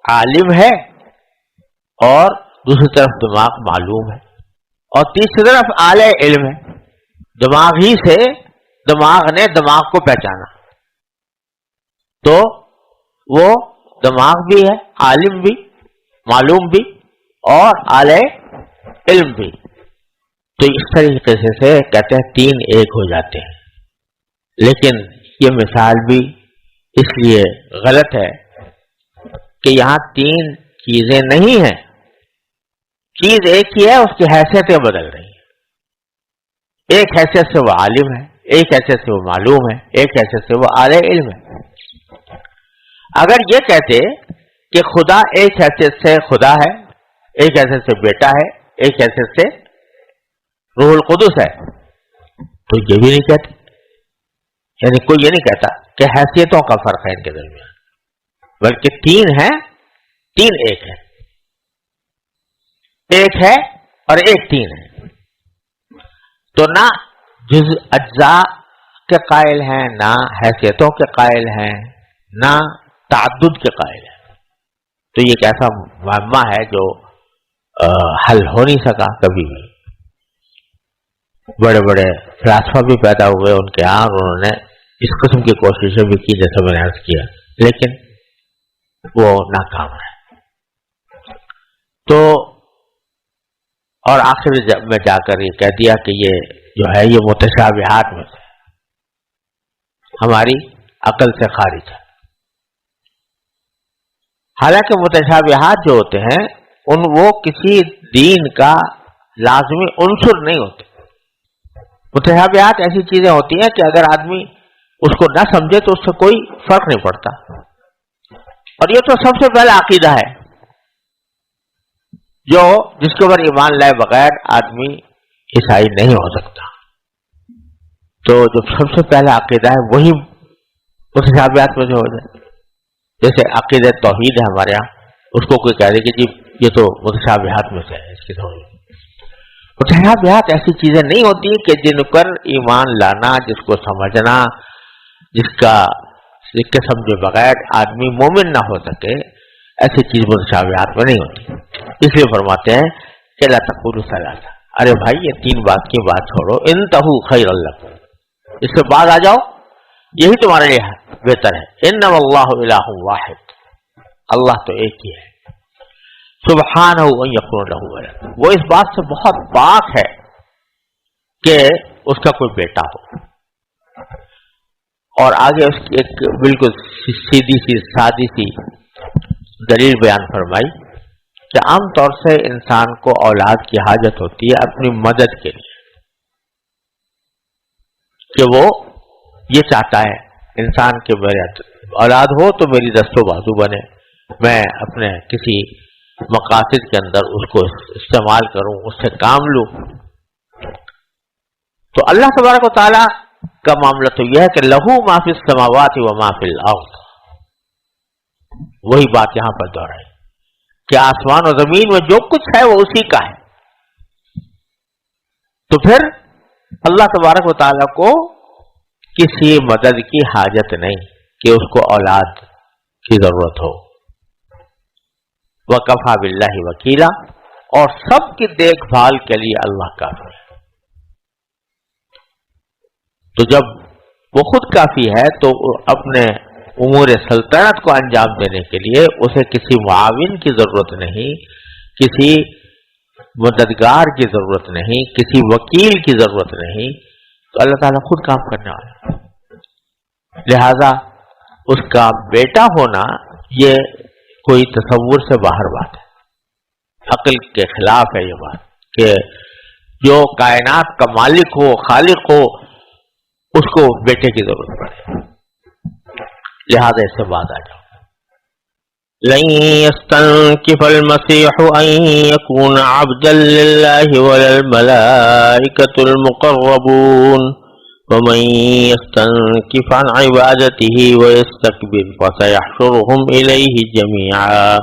عالم ہے اور دوسری طرف دماغ معلوم ہے اور تیسری طرف اعلی علم ہے. دماغ ہی سے دماغ نے دماغ کو پہچانا، تو وہ دماغ بھی ہے، عالم بھی، معلوم بھی اور اعلی علم بھی. تو اس طریقے سے کہتے ہیں تین ایک ہو جاتے ہیں. لیکن یہ مثال بھی اس لیے غلط ہے کہ یہاں تین چیزیں نہیں ہیں، چیز ایک ہی ہے، اس کی حیثیتیں بدل رہی ہیں. ایک حیثیت سے وہ عالم ہے، ایک حیثیت سے وہ معلوم ہے، ایک حیثیت سے وہ اعلی علم ہے. اگر یہ کہتے کہ خدا ایک حیثیت سے خدا ہے، ایک حیثیت سے بیٹا ہے، ایک حیثیت سے روح القدس ہے، تو یہ بھی نہیں کہتے. یعنی کوئی یہ نہیں کہتا کہ حیثیتوں کا فرق ہے ان کے درمیان، بلکہ تین ہیں، تین ایک ہے، ایک ہے اور ایک تین ہے. تو نہ جز اجزاء کے قائل ہیں، نہ حیثیتوں کے قائل ہیں، نہ تعدد کے قائل ہیں. تو یہ ایک ایسا معمہ ہے جو حل ہو نہیں سکا کبھی بھی. بڑے بڑے فلاسفہ بھی پیدا ہوئے ان کے یہاں، انہوں نے اس قسم کی کوششیں بھی کی جیسے میں نے عرض کیا، لیکن وہ ناکام ہے. تو اور آخر میں جا کر یہ کہہ دیا کہ یہ جو ہے یہ متشابہات میں سے، ہماری عقل سے خارج ہے. حالانکہ متشابہات جو ہوتے ہیں وہ کسی دین کا لازمی عنصر نہیں ہوتے. متشابہات ایسی چیزیں ہوتی ہیں کہ اگر آدمی اس کو نہ سمجھے تو اس سے کوئی فرق نہیں پڑتا. اور یہ تو سب سے پہلا عقیدہ ہے جس کے اوپر ایمان لائے بغیر آدمی عیسائی نہیں ہو سکتا. تو جو سب سے پہلا عقیدہ ہے وہی متشابہات میں سے ہو جائے. جیسے عقیدہ توحید ہے ہمارے یہاں, اس کو کوئی کہہ دے کہ جی یہ تو متشابہات میں سے ہے, اس کی توحید. متشابہات ایسی چیزیں نہیں ہوتی کہ جن پر ایمان لانا, جس کو سمجھنا, جس کے سمجھے بغیر آدمی مومن نہ ہو سکے, ایسی چیز متشابہات میں نہیں ہوتی. اس لیے فرماتے ہیں کہ لا تقولوا ثلاثہ, ارے بھائی یہ تین بات کی بات چھوڑو, انتہوا خیر لکم, اس سے بعد آ جاؤ, یہی تمہارے لیے بہتر ہے. انما اللہ الہ واحد, اللہ تو ایک ہی ہے. سبحانہ ان یکون لہ ولد, وہ اس بات سے بہت پاک ہے کہ اس کا کوئی بیٹا ہو. اور آگے اس کی ایک بالکل سیدھی سی سادی سی دلیل بیان فرمائی کہ عام طور سے انسان کو اولاد کی حاجت ہوتی ہے اپنی مدد کے لیے, کہ وہ یہ چاہتا ہے انسان کے میرے اولاد ہو تو میری دست و بازو بنے, میں اپنے کسی مقاصد کے اندر اس کو استعمال کروں, اس سے کام لوں. تو اللہ تبارک و تعالی کا معاملہ تو یہ ہے کہ لہو ما فی السماوات و ما فی الارض, وہی بات یہاں پر دہرائی کہ آسمان و زمین میں جو کچھ ہے وہ اسی کا ہے. تو پھر اللہ تبارک و تعالی کو کسی مدد کی حاجت نہیں کہ اس کو اولاد کی ضرورت ہو. وَكَفَى بِاللَّهِ وَكِيلًا, اور سب کی دیکھ بھال کے لیے اللہ کافی ہے. تو جب وہ خود کافی ہے تو اپنے امور سلطنت کو انجام دینے کے لیے اسے کسی معاون کی ضرورت نہیں, کسی مددگار کی ضرورت نہیں, کسی وکیل کی ضرورت نہیں. تو اللہ تعالیٰ خود کام کرنے والا ہے. لہذا اس کا بیٹا ہونا یہ کوئی تصور سے باہر بات ہے, عقل کے خلاف ہے یہ بات کہ جو کائنات کا مالک ہو, خالق ہو, اس کو بیٹے کی ضرورت پڑے. لہذا اس سے بعد آ جاؤ. لن يستنكف المسيح أن يكون عبدا لله ولا الملائكة المقربون ومن يستنكف عن عبادته ويستكبر فسيحشرهم إليه جميعا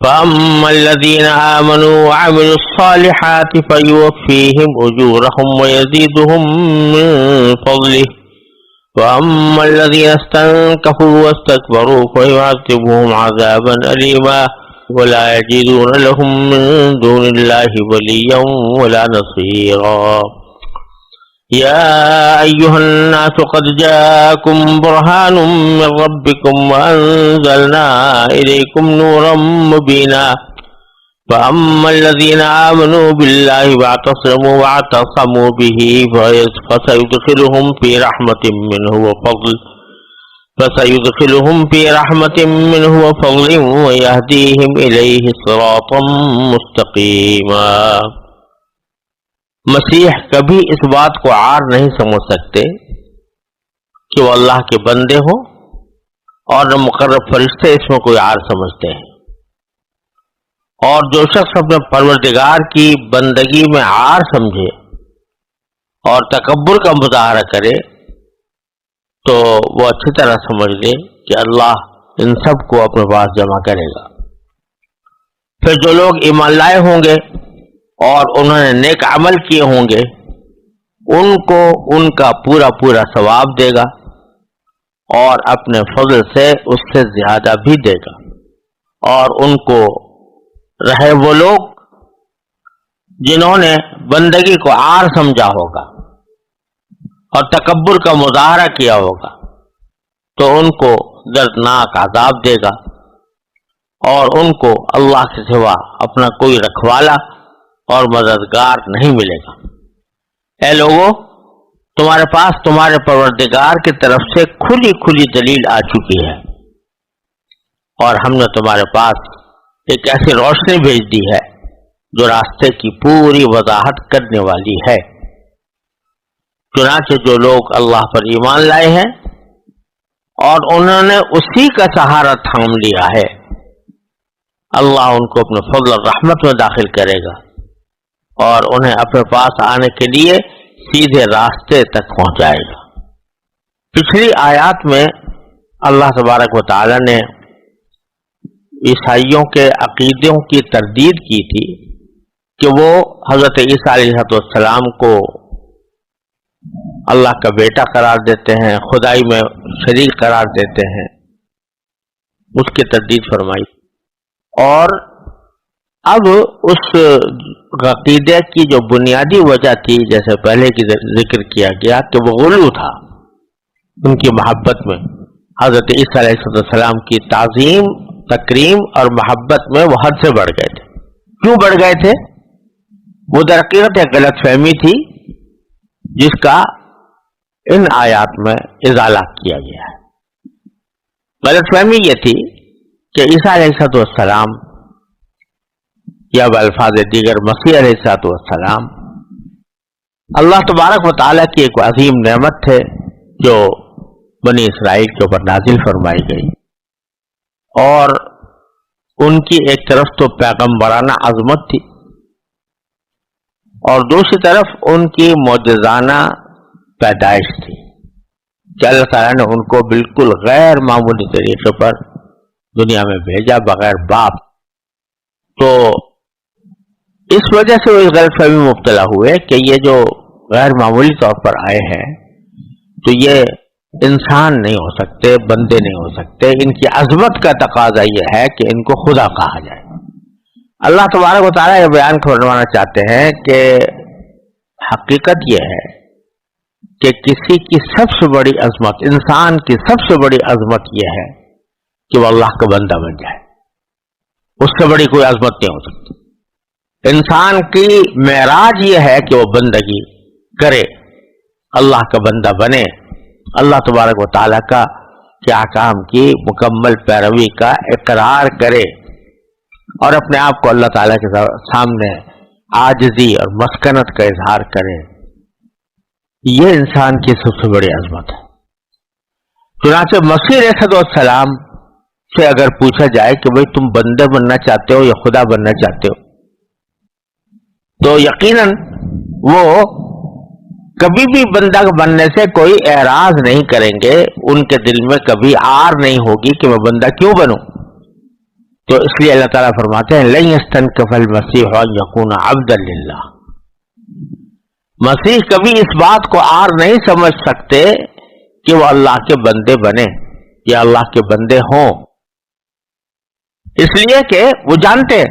فأما الذين آمنوا وعملوا الصالحات فيوفيهم أجورهم ويزيدهم من فضله وأما الذين استنكفوا واستكبروا فيعذبهم عذابا أليما ولا يجدون لهم من دون الله وليا ولا نصيرا. يا أيها الناس قد جاءكم برهان من ربكم وأنزلنا إليكم نورا مبينا فأما الذين آمنوا بالله واعتصموا به فسيدخلهم في رحمة منه وفضل ويهديهم إليه صراطا مستقيما. مسیح کبھی اس بات کو عار نہیں سمجھ سکتے کہ وہ اللہ کے بندے ہوں, اور نہ مقرب فرشتے اس میں کوئی عار سمجھتے ہیں. اور جو شخص اپنے پروردگار کی بندگی میں عار سمجھے اور تکبر کا مظاہرہ کرے تو وہ اچھی طرح سمجھ لے کہ اللہ ان سب کو اپنے پاس جمع کرے گا. پھر جو لوگ ایمان لائے ہوں گے اور انہوں نے نیک عمل کیے ہوں گے ان کو ان کا پورا پورا ثواب دے گا اور اپنے فضل سے اس سے زیادہ بھی دے گا. اور ان کو رہے وہ لوگ جنہوں نے بندگی کو عار سمجھا ہوگا اور تکبر کا مظاہرہ کیا ہوگا تو ان کو دردناک عذاب دے گا اور ان کو اللہ کے سوا اپنا کوئی رکھوالا اور مددگار نہیں ملے گا. اے لوگو, تمہارے پاس تمہارے پروردگار کی طرف سے کھلی کھلی دلیل آ چکی ہے، اور ہم نے تمہارے پاس ایک ایسی روشنی بھیج دی ہے جو راستے کی پوری وضاحت کرنے والی ہے۔ چنانچہ جو لوگ اللہ پر ایمان لائے ہیں اور انہوں نے اسی کا سہارا تھام لیا ہے، اللہ ان کو اپنے فضل اور رحمت میں داخل کرے گا اور انہیں اپنے پاس آنے کے لیے سیدھے راستے تک پہنچائے گا۔ پچھلی آیات میں اللہ تبارک و تعالی نے عیسائیوں کے عقیدوں کی تردید کی تھی کہ وہ حضرت عیسیٰ علیہ السلام کو اللہ کا بیٹا قرار دیتے ہیں، خدائی میں شریک قرار دیتے ہیں، اس کی تردید فرمائی۔ اور اب اس عقیدے کی جو بنیادی وجہ تھی، جیسے پہلے کی ذکر کیا گیا کہ وہ غلو تھا ان کی محبت میں، حضرت عیسیٰ علیہ السلام کی تعظیم، تکریم اور محبت میں وہ حد سے بڑھ گئے تھے۔ کیوں بڑھ گئے تھے؟ وہ در حقیقت ایک غلط فہمی تھی جس کا ان آیات میں ازالہ کیا گیا ہے۔ غلط فہمی یہ تھی کہ عیسیٰ علیہ السلام یا بالفاظ دیگر مسیح علیہ السلام اللہ تبارک و تعالیٰ کی ایک عظیم نعمت تھے جو بنی اسرائیل کے اوپر نازل فرمائی گئی، اور ان کی ایک طرف تو پیغمبرانہ عظمت تھی اور دوسری طرف ان کی معجزانہ پیدائش تھی کہ اللہ تعالیٰ نے ان کو بالکل غیر معمولی طریقے پر دنیا میں بھیجا بغیر باپ۔ تو اس وجہ سے وہ اس غلط فہمی میں مبتلا ہوئے کہ یہ جو غیر معمولی طور پر آئے ہیں تو یہ انسان نہیں ہو سکتے، بندے نہیں ہو سکتے، ان کی عظمت کا تقاضا یہ ہے کہ ان کو خدا کہا جائے۔ اللہ تبارک و تعالیٰ یہ بیان کروانا چاہتے ہیں کہ حقیقت یہ ہے کہ کسی کی سب سے بڑی عظمت، انسان کی سب سے بڑی عظمت یہ ہے کہ وہ اللہ کا بندہ بن جائے، اس سے بڑی کوئی عظمت نہیں ہو سکتی۔ انسان کی معراج یہ ہے کہ وہ بندگی کرے، اللہ کا بندہ بنے، اللہ تبارک و تعالیٰ کا کے احکام کی مکمل پیروی کا اقرار کرے اور اپنے آپ کو اللہ تعالیٰ کے سامنے عاجزی اور مسکنت کا اظہار کرے۔ یہ انسان کی سب سے بڑی عظمت ہے۔ چنانچہ مسیح علیہ السلام سے اگر پوچھا جائے کہ بھئی تم بندے بننا چاہتے ہو یا خدا بننا چاہتے ہو، تو یقیناً وہ کبھی بھی بندہ بننے سے کوئی اعراض نہیں کریں گے، ان کے دل میں کبھی آر نہیں ہوگی کہ میں بندہ کیوں بنوں۔ تو اس لیے اللہ تعالیٰ فرماتے ہیں لن يستنكف المسيح ان يكون عبدا لله، مسیح کبھی اس بات کو آر نہیں سمجھ سکتے کہ وہ اللہ کے بندے بنے یا اللہ کے بندے ہوں، اس لیے کہ وہ جانتے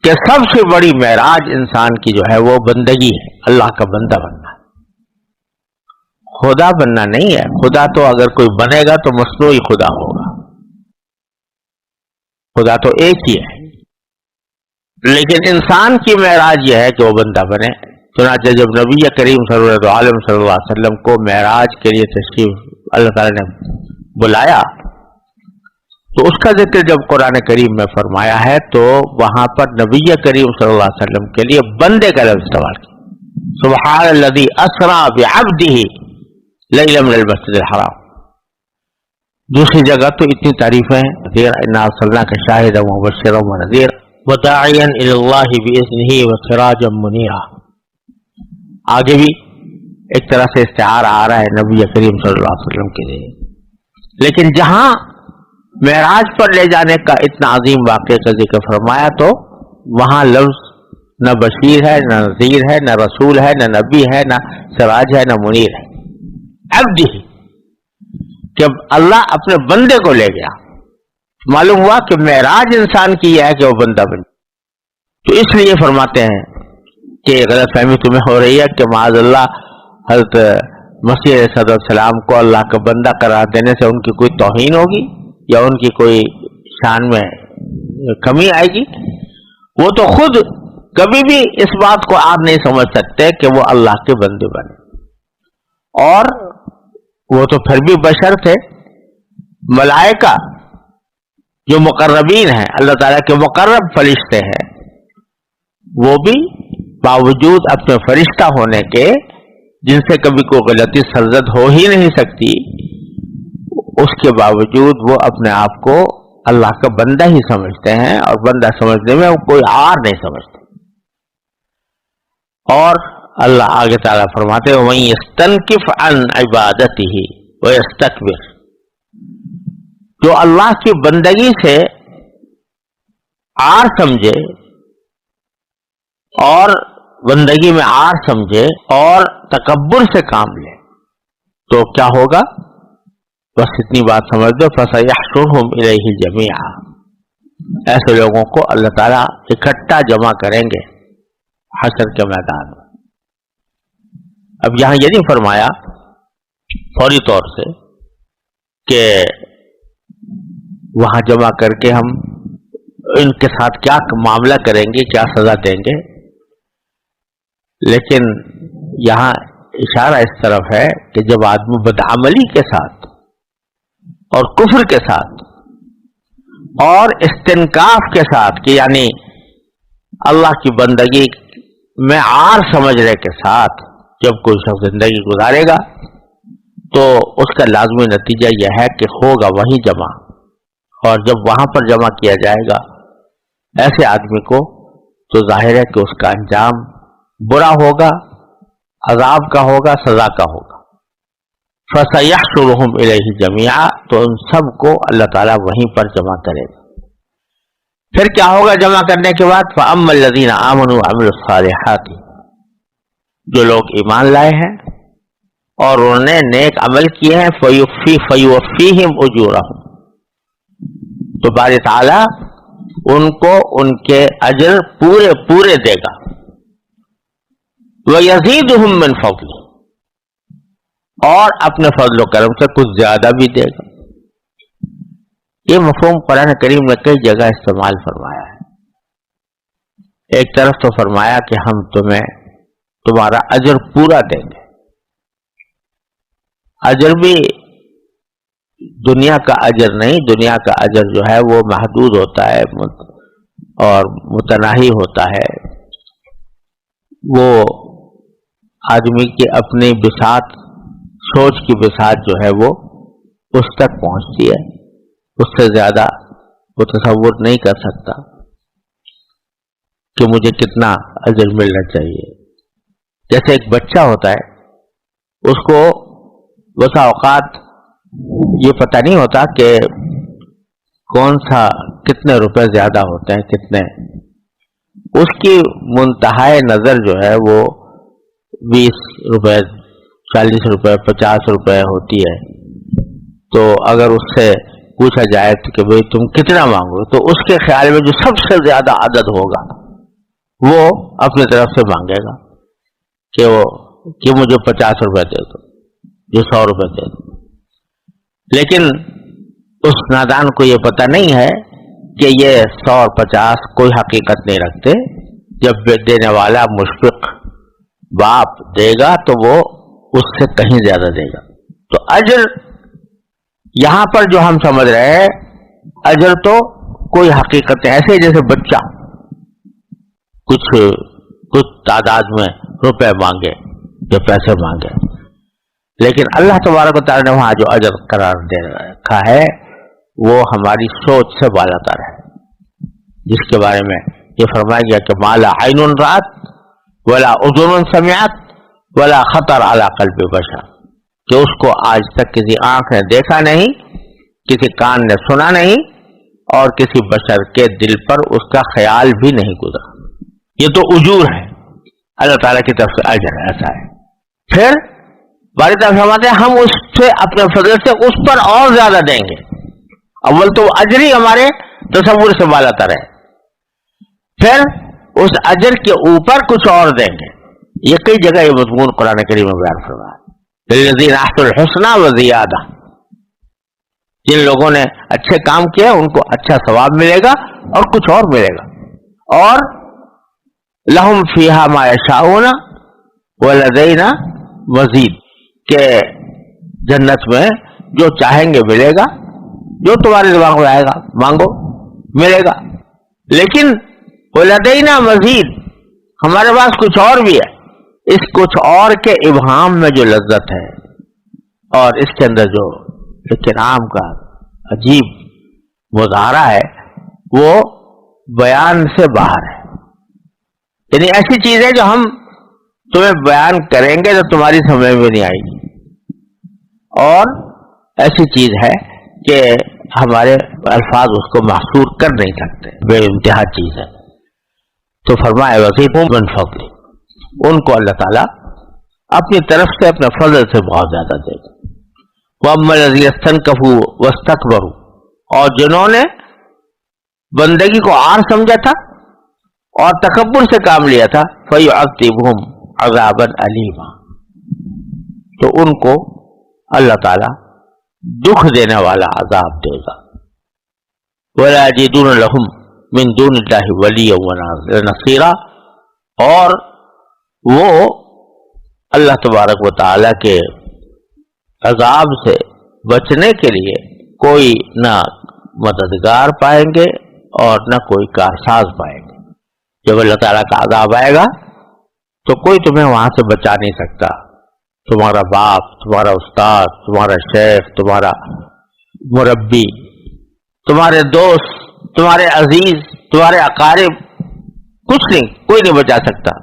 کہ سب سے بڑی معراج انسان کی جو ہے وہ بندگی ہے، اللہ کا بندہ بننا، خدا بننا نہیں ہے۔ خدا تو اگر کوئی بنے گا تو مصنوعی خدا ہوگا، خدا تو ایک ہی ہے، لیکن انسان کی معراج یہ ہے کہ وہ بندہ بنے۔ چنانچہ جب نبی کریم صلی اللہ علیہ وسلم کو معراج کے لیے تشریف اللہ تعالی نے بلایا تو اس کا ذکر جب قرآن کریم میں فرمایا ہے تو وہاں پر نبی کریم صلی اللہ علیہ وسلم کے لیے بندے کا لفظ استعمال کیا، سبحان الذی اسری بعبدہ لیلا من المسجد الحرام۔ دوسری جگہ تو اتنی تعریفیں ہیں، انا ارسلناک شاہدا ومبشرا ونذیرا وداعیا الی اللہ باذنہ وسراجا منیرا۔ آگے بھی ایک طرح سے استعارہ آ رہا ہے نبی کریم صلی اللہ علیہ وسلم کے لیے، لیکن جہاں معراج پر لے جانے کا اتنا عظیم واقعے کا ذکر فرمایا تو وہاں لفظ نہ بشیر ہے، نہ نذیر ہے، نہ رسول ہے، نہ نبی ہے، نہ سراج ہے، نہ منیر ہے، عبد ہی، جب اللہ اپنے بندے کو لے گیا معلوم ہوا کہ معراج انسان کی یہ ہے کہ وہ بندہ بن۔ تو اس لیے فرماتے ہیں کہ غلط فہمی تمہیں ہو رہی ہے کہ معاذ اللہ حضرت مسیح علیہ السلام کو اللہ کا بندہ قرار دینے سے ان کی کوئی توہین ہوگی یا ان کی کوئی شان میں کمی آئے گی۔ وہ تو خود کبھی بھی اس بات کو آپ نہیں سمجھ سکتے کہ وہ اللہ کے بندے بنے۔ اور وہ تو پھر بھی بشر تھے. ملائکہ جو مقربین ہیں، اللہ تعالیٰ کے مقرب فرشتے ہیں، وہ بھی باوجود اپنے فرشتہ ہونے کے، جن سے کبھی کوئی غلطی سرزد ہو ہی نہیں سکتی، اس کے باوجود وہ اپنے آپ کو اللہ کا بندہ ہی سمجھتے ہیں، اور بندہ سمجھنے میں وہ کوئی عار نہیں سمجھتے. اور اللہ آگے تعالیٰ فرماتے ہیں وَمَن يَسْتَنْكِفْ عَنْ عِبَادَتِهِ وَيَسْتَكْبِرْ، جو اللہ کی بندگی سے عار سمجھے اور بندگی میں عار سمجھے اور تکبر سے کام لے، تو کیا ہوگا؟ بس اتنی بات سمجھ دو، فَسَيَحْشُرُهُمْ إِلَيْهِ جَمِيعًا، ایسے لوگوں کو اللہ تعالیٰ اکٹھا جمع کریں گے حشر کے میدان میں. اب یہاں یہ نہیں فرمایا فوری طور سے کہ وہاں جمع کر کے ہم ان کے ساتھ کیا معاملہ کریں گے، کیا سزا دیں گے، لیکن یہاں اشارہ اس طرف ہے کہ جب آدمی بدعملی کے ساتھ اور کفر کے ساتھ اور استنکاف کے ساتھ، کہ یعنی اللہ کی بندگی میں عار سمجھنے کے ساتھ جب کوئی شخص زندگی گزارے گا، تو اس کا لازمی نتیجہ یہ ہے کہ ہوگا وہیں جمع. اور جب وہاں پر جمع کیا جائے گا ایسے آدمی کو، تو ظاہر ہے کہ اس کا انجام برا ہوگا، عذاب کا ہوگا، سزا کا ہوگا. فَسَيَحْشُرُهُمْ إِلَيْهِ جَمِيعًا، تو ان سب کو اللہ تعالیٰ وہیں پر جمع کرے گا. پھر کیا ہوگا جمع کرنے کے بعد؟ فَأَمَّا الَّذِينَ آمَنُوا وَعَمِلُوا الصَّالِحَاتِ، جو لوگ ایمان لائے ہیں اور انہوں نے نیک عمل کیے ہیں، فَيُوَفِّيهِمْ أُجُورَهُمْ، تو باری تعالیٰ ان کو ان کے اجر پورے پورے دے گا. وَيَزِيدُهُمْ مِنْ فَضْلِهِ، اور اپنے فضل و کرم سے کچھ زیادہ بھی دے گا. یہ مفہوم قرآن کریم نے کئی جگہ استعمال فرمایا ہے. ایک طرف تو فرمایا کہ ہم تمہارا اجر پورا دیں گے. اجر بھی دنیا کا اجر نہیں، دنیا کا اجر جو ہے وہ محدود ہوتا ہے اور متناہی ہوتا ہے. وہ آدمی کی اپنی بساط، سوچ کی بساط جو ہے وہ اس تک پہنچتی ہے، اس سے زیادہ وہ تصور نہیں کر سکتا کہ مجھے کتنا اجر ملنا چاہیے. جیسے ایک بچہ ہوتا ہے، اس کو بسا اوقات یہ پتہ نہیں ہوتا کہ کون سا کتنے روپے زیادہ ہوتے ہیں کتنے. اس کی منتہائے نظر جو ہے وہ 20 روپے، 40 روپے، 50 روپے ہوتی ہے. تو اگر اس سے پوچھا جائے کہ بھئی تم کتنا مانگو، تو اس کے خیال میں جو سب سے زیادہ عدد ہوگا وہ اپنی طرف سے مانگے گا کہ مجھے 50 روپے دے دو، جو 100 روپے دے دو. لیکن اس نادان کو یہ پتہ نہیں ہے کہ یہ 100 اور 50 کوئی حقیقت نہیں رکھتے. جب دینے والا مشفق باپ دے گا تو وہ اس سے کہیں زیادہ دے گا. تو اجر یہاں پر جو ہم سمجھ رہے ہیں، اجر تو کوئی حقیقت ہے، ایسے جیسے بچہ کچھ تعداد میں روپے مانگے یا پیسے مانگے. لیکن اللہ تبارک و تعالیٰ نے وہاں جو اجر قرار دے رکھا ہے وہ ہماری سوچ سے بالا تر ہے، جس کے بارے میں یہ فرمایا گیا کہ مالا عین رات ولا اذن سمعت ولا خطر علی قلب بشر، کہ اس کو آج تک کسی آنکھ نے دیکھا نہیں، کسی کان نے سنا نہیں، اور کسی بشر کے دل پر اس کا خیال بھی نہیں گزرا. یہ تو اجور ہے، اللہ تعالیٰ کی طرف سے اجر ایسا ہے. پھر باری تعالیٰ فرماتے ہیں ہم اس سے اپنے فضل سے اس پر اور زیادہ دیں گے. اول تو اجر ہی ہمارے تصور سے بالا تر ہے، پھر اس اجر کے اوپر کچھ اور دیں گے. یہ کئی جگہ یہ مضمون قرآن کریم میں بیان فرمایا ہے، للذین احسنوا الحسنى وزیادہ. جن لوگوں نے اچھے کام کیا ان کو اچھا ثواب ملے گا اور کچھ اور ملے گا. اور لہم فیہا ما یشاؤون ولدینا مزید، کہ جنت میں جو چاہیں گے ملے گا، جو تمہارے دماغ میں آئے گا مانگو ملے گا، لیکن وَلَدَيْنَا مزید، ہمارے پاس کچھ اور بھی ہے۔ اس کچھ اور کے ابہام میں جو لذت ہے اور اس کے اندر جو انعام کا عجیب مظاہرہ ہے وہ بیان سے باہر ہے۔ یعنی ایسی چیز ہے جو ہم تمہیں بیان کریں گے تو تمہاری سمجھ میں نہیں آئے گی، اور ایسی چیز ہے کہ ہمارے الفاظ اس کو محصور کر نہیں سکتے، بے انتہا چیز ہے۔ تو فرمائے وَزِدْهُم مِّن فَضْلِهِ، ان کو اللہ تعالیٰ اپنی طرف سے اپنے فضل سے بہت زیادہ دے گا۔ وَأَمَّا الَّذِينَ اسْتَنكَفُوا وَاسْتَكْبَرُوا، اور جنہوں نے بندگی کو عار سمجھا تھا اور تکبر سے کام لیا تھا، فَيُعَذِّبُهُمْ عَذَابًا أَلِيمًا، تو ان کو اللہ تعالیٰ دکھ دینے والا عذاب دے گا۔ وَلَا يَجِدُونَ لَهُم مِّن دُونِ اللَّهِ وَلِيًّا وَلَا نَصِيرًا، اور وہ اللہ تبارک و تعالیٰ کے عذاب سے بچنے کے لیے کوئی نہ مددگار پائیں گے اور نہ کوئی کارساز پائیں گے۔ جب اللہ تعالیٰ کا عذاب آئے گا تو کوئی تمہیں وہاں سے بچا نہیں سکتا، تمہارا باپ، تمہارا استاد، تمہارا شیخ، تمہارا مربی، تمہارے دوست، تمہارے عزیز، تمہارے اقارب، کچھ نہیں، کوئی نہیں بچا سکتا۔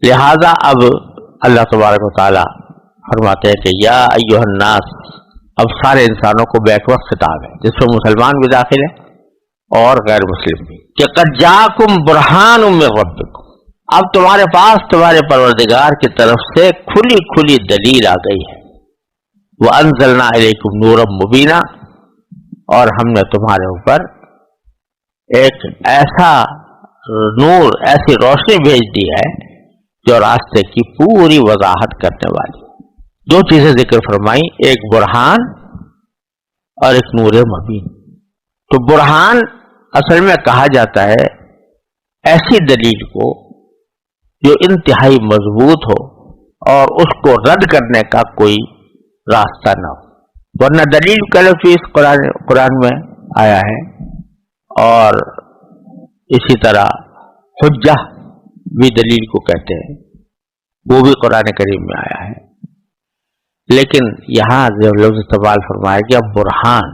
لہذا اب اللہ تبارک و تعالیٰ فرماتے ہیں کہ یا ایھا الناس، اب سارے انسانوں کو بیک وقت خطاب ہے، جس میں مسلمان بھی داخل ہے اور غیر مسلم بھی، کہ قد جاءکم برہان من ربکم، اب تمہارے پاس تمہارے پروردگار کی طرف سے کھلی کھلی دلیل آ گئی ہے۔ وَأَنزَلْنَا إِلَيْكُمْ نُورًا مُبِينًا، اور ہم نے تمہارے اوپر ایک ایسا نور، ایسی روشنی بھیج دی ہے جو راستے کی پوری وضاحت کرنے والی۔ دو چیزیں ذکر فرمائی، ایک برہان اور ایک نور مبین۔ تو برہان اصل میں کہا جاتا ہے ایسی دلیل کو جو انتہائی مضبوط ہو اور اس کو رد کرنے کا کوئی راستہ نہ ہو، ورنہ دلیل کا لفظ اس قرآن میں آیا ہے، اور اسی طرح حجہ بھی دلیل کو کہتے ہیں، وہ بھی قرآن کریم میں آیا ہے۔ لیکن یہاں جو لفظ استعمال فرمایا گیا برہان،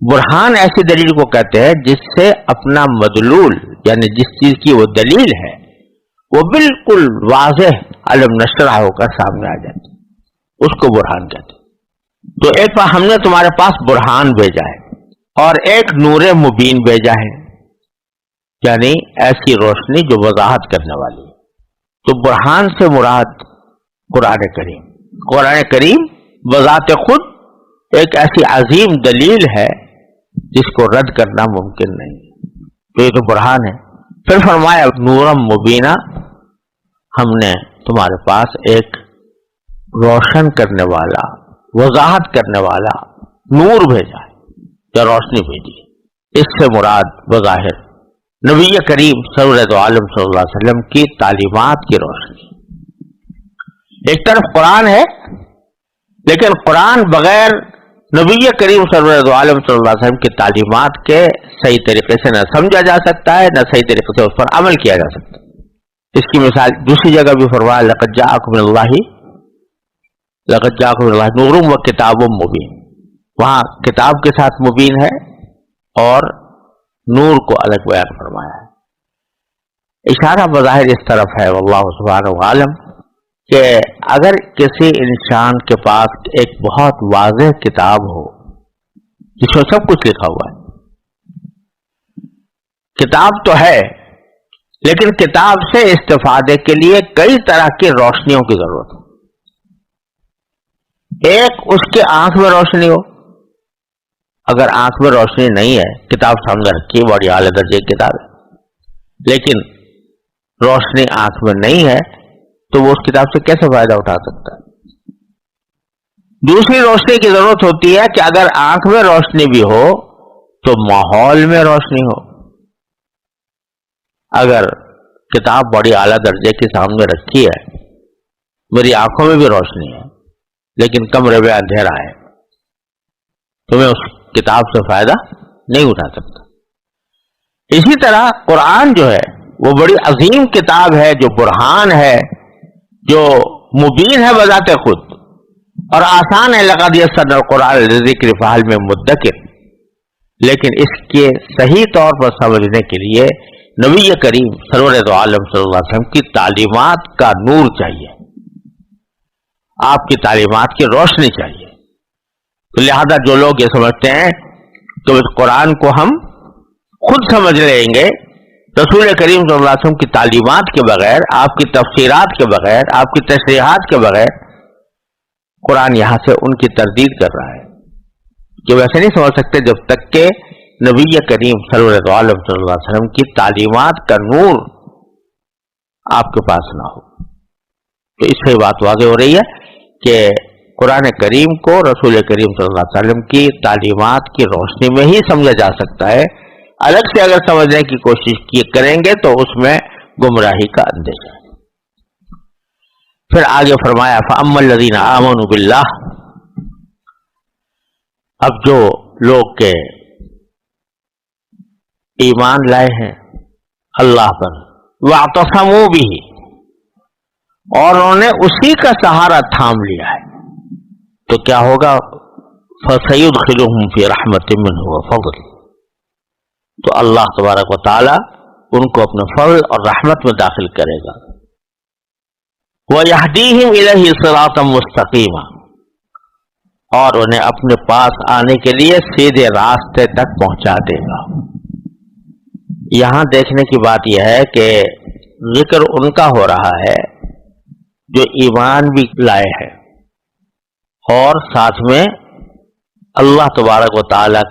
برہان ایسی دلیل کو کہتے ہیں جس سے اپنا مدلول، یعنی جس چیز کی وہ دلیل ہے، وہ بالکل واضح علم نشرہ ہو کر سامنے آ جاتی، اس کو برہان کہتے ہیں۔ تو ایک بار ہم نے تمہارے پاس برہان بھیجا ہے اور ایک نور مبین بھیجا ہے، یعنی ایسی روشنی جو وضاحت کرنے والی ہے۔ تو برہان سے مراد قرآن کریم، قرآن کریم بذات خود ایک ایسی عظیم دلیل ہے جس کو رد کرنا ممکن نہیں، تو یہ تو برہان ہے۔ پھر فرمایا نورم مبینہ، ہم نے تمہارے پاس ایک روشن کرنے والا، وضاحت کرنے والا نور بھیجا ہے یا روشنی بھیجی ہے۔ اس سے مراد بظاہر نبی کریم سرور عالم صلی اللہ علیہ وسلم کی تعلیمات کی روشنی۔ ایک طرف قرآن ہے، لیکن قرآن بغیر نبی کریم سرور عالم صلی اللہ علیہ وسلم کی تعلیمات کے صحیح طریقے سے نہ سمجھا جا سکتا ہے، نہ صحیح طریقے سے اس پر عمل کیا جا سکتا ہے۔ اس کی مثال دوسری جگہ بھی فرمایا لقد جاءکم من اللہ نور و کتاب مبین، وہاں کتاب کے ساتھ مبین ہے اور نور کو الگ بیان فرمایا ہے۔ اشارہ بظاہر اس طرف ہے، واللہ سبحانہ عالم، کہ اگر کسی انسان کے پاس ایک بہت واضح کتاب ہو جس میں سب کچھ لکھا ہوا ہے، کتاب تو ہے لیکن کتاب سے استفادے کے لیے کئی طرح کی روشنیوں کی ضرورت ہے۔ ایک اس کے آنکھ میں روشنی ہو، اگر آنکھ میں روشنی نہیں ہے، کتاب سامنے رکھی بڑی اعلیٰ درجے کی کتاب ہے، لیکن روشنی آنکھ میں نہیں ہے تو وہ اس کتاب سے کیسے فائدہ اٹھا سکتا ہے؟ دوسری روشنی کی ضرورت ہوتی ہے کہ اگر آنکھ میں روشنی بھی ہو تو ماحول میں روشنی ہو۔ اگر کتاب بڑی اعلیٰ درجے کے سامنے رکھی ہے، میری آنکھوں میں بھی روشنی ہے لیکن کمرے میں اندھیرا ہے، تمہیں اس کتاب سے فائدہ نہیں اٹھا سکتا۔ اسی طرح قرآن جو ہے وہ بڑی عظیم کتاب ہے، جو برہان ہے، جو مبین ہے بذات خود، اور آسان ہے۔ لقد یسرنا القرآن للذکر فہل من مدکر، لیکن اس کے صحیح طور پر سمجھنے کے لیے نبی کریم سرور دو عالم صلی اللہ علیہ وسلم کی تعلیمات کا نور چاہیے، آپ کی تعلیمات کی روشنی چاہیے۔ تو لہذا جو لوگ یہ سمجھتے ہیں تو اس قرآن کو ہم خود سمجھ لیں گے، رسول کریم صلی اللہ علیہ وسلم کی تعلیمات کے بغیر، آپ کی تفسیرات کے بغیر، آپ کی تشریحات کے بغیر، قرآن یہاں سے ان کی تردید کر رہا ہے کہ ویسے نہیں سمجھ سکتے جب تک کہ نبی کریم سرور عالم صلی اللہ علیہ وسلم کی تعلیمات کا نور آپ کے پاس نہ ہو۔ تو اس سے بات واضح ہو رہی ہے کہ قرآن کریم کو رسول کریم صلی اللہ علیہ وسلم کی تعلیمات کی روشنی میں ہی سمجھا جا سکتا ہے، الگ سے اگر سمجھنے کی کوشش کریں گے تو اس میں گمراہی کا اندیشہ ہے۔ پھر آگے فرمایا فَأَمَّا الَّذِينَ آمَنُوا بِاللَّهِ، اب جو لوگ کے ایمان لائے ہیں اللہ پر، وَاعْتَصَمُوا بِهِ، اور انہوں نے اسی کا سہارا تھام لیا ہے، تو کیا ہوگا؟ فَسَيُدْخِلُهُمْ فِي رَحْمَةٍ مِّنْهُ وَفَضْلٍ، تو اللہ تبارک و تعالی ان کو اپنے فضل اور رحمت میں داخل کرے گا۔ وَيَهْدِيهِمْ إِلَيْهِ صِرَاطًا مُسْتَقِيمًا، اور انہیں اپنے پاس آنے کے لیے سیدھے راستے تک پہنچا دے گا۔ یہاں دیکھنے کی بات یہ ہے کہ ذکر ان کا ہو رہا ہے جو ایمان بھی لائے ہیں اور ساتھ میں اللہ تبارک و تعالی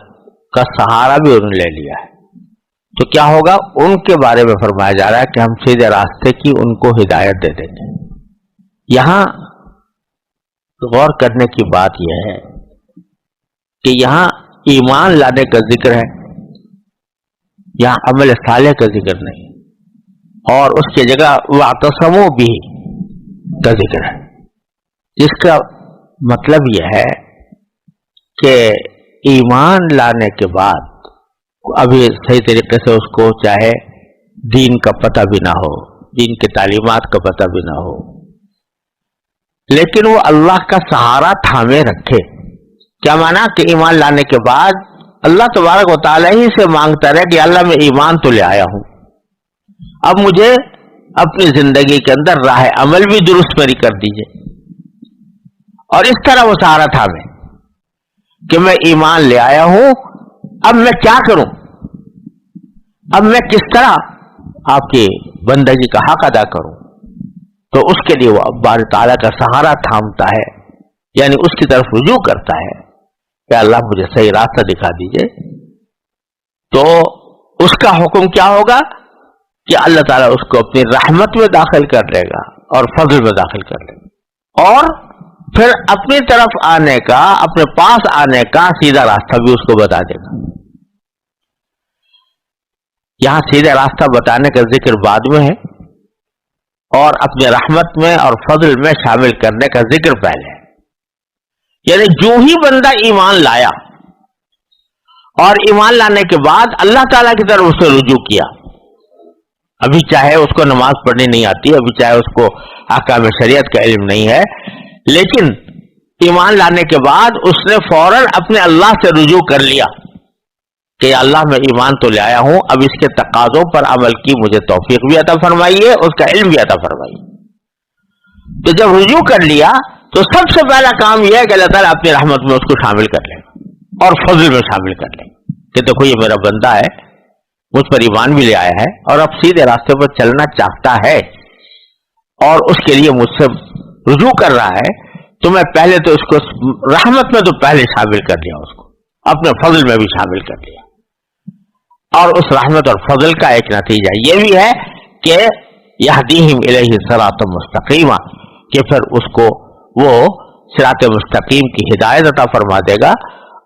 کا سہارا بھی انہوں نے لے لیا ہے۔ تو کیا ہوگا؟ ان کے بارے میں فرمایا جا رہا ہے کہ ہم سیدھے راستے کی ان کو ہدایت دے دیں گے۔ یہاں غور کرنے کی بات یہ ہے کہ یہاں ایمان لانے کا ذکر ہے، یہاں عمل صالح کا ذکر نہیں، اور اس کی جگہ وَاعْتَصَمُوا بِهِ کا ذکر ہے، جس کا مطلب یہ ہے کہ ایمان لانے کے بعد ابھی صحیح طریقے سے اس کو چاہے دین کا پتہ بھی نہ ہو، دین کی تعلیمات کا پتہ بھی نہ ہو، لیکن وہ اللہ کا سہارا تھامے رکھے۔ کیا مانا؟ کہ ایمان لانے کے بعد اللہ تبارک و تعالیٰ ہی سے مانگتا رہے کہ اللہ میں ایمان تو لے آیا ہوں، اب مجھے اپنی زندگی کے اندر راہ عمل بھی درست میری کر دیجئے، اور اس طرح وہ سہارا تھامے کہ میں ایمان لے آیا ہوں، اب میں کیا کروں، اب میں کس طرح آپ کی بندگی کا حق ادا کروں۔ تو اس کے لیے وہ بار تعالیٰ کا سہارا تھامتا ہے، یعنی اس کی طرف رجوع کرتا ہے کہ اللہ مجھے صحیح راستہ دکھا دیجئے۔ تو اس کا حکم کیا ہوگا کہ اللہ تعالیٰ اس کو اپنی رحمت میں داخل کر لے گا اور فضل میں داخل کر لے گا، اور پھر اپنی طرف آنے کا، اپنے پاس آنے کا سیدھا راستہ بھی اس کو بتا دے گا۔ یہاں سیدھا راستہ بتانے کا ذکر بعد میں ہے اور اپنے رحمت میں اور فضل میں شامل کرنے کا ذکر پہلے ہے۔ یعنی جو ہی بندہ ایمان لایا اور ایمان لانے کے بعد اللہ تعالیٰ کی طرف اسے رجوع کیا، ابھی چاہے اس کو نماز پڑھنی نہیں آتی، ابھی چاہے اس کو احکام شریعت کا علم نہیں ہے، لیکن ایمان لانے کے بعد اس نے فوراً اپنے اللہ سے رجوع کر لیا کہ اللہ میں ایمان تو لے آیا ہوں، اب اس کے تقاضوں پر عمل کی مجھے توفیق بھی عطا فرمائیے، اس کا علم بھی عطا فرمائیے۔ تو جب رجوع کر لیا تو سب سے پہلا کام یہ ہے کہ اللہ تعالیٰ اپنی رحمت میں اس کو شامل کر لے اور فضل میں شامل کر لے کہ دیکھو یہ میرا بندہ ہے، مجھ پر ایمان بھی لے آیا ہے اور اب سیدھے راستے پر چلنا چاہتا ہے اور اس کے لیے مجھ سے رجوع کر رہا ہے، تو میں پہلے تو اس کو رحمت میں تو پہلے شامل کر لیا، اس کو اپنے فضل میں بھی شامل کر لیا، اور اس رحمت اور فضل کا ایک نتیجہ یہ بھی ہے کہ یہدیہم الیہ صراط مستقیما، کہ پھر اس کو وہ صراط مستقیم کی ہدایت عطا فرما دے گا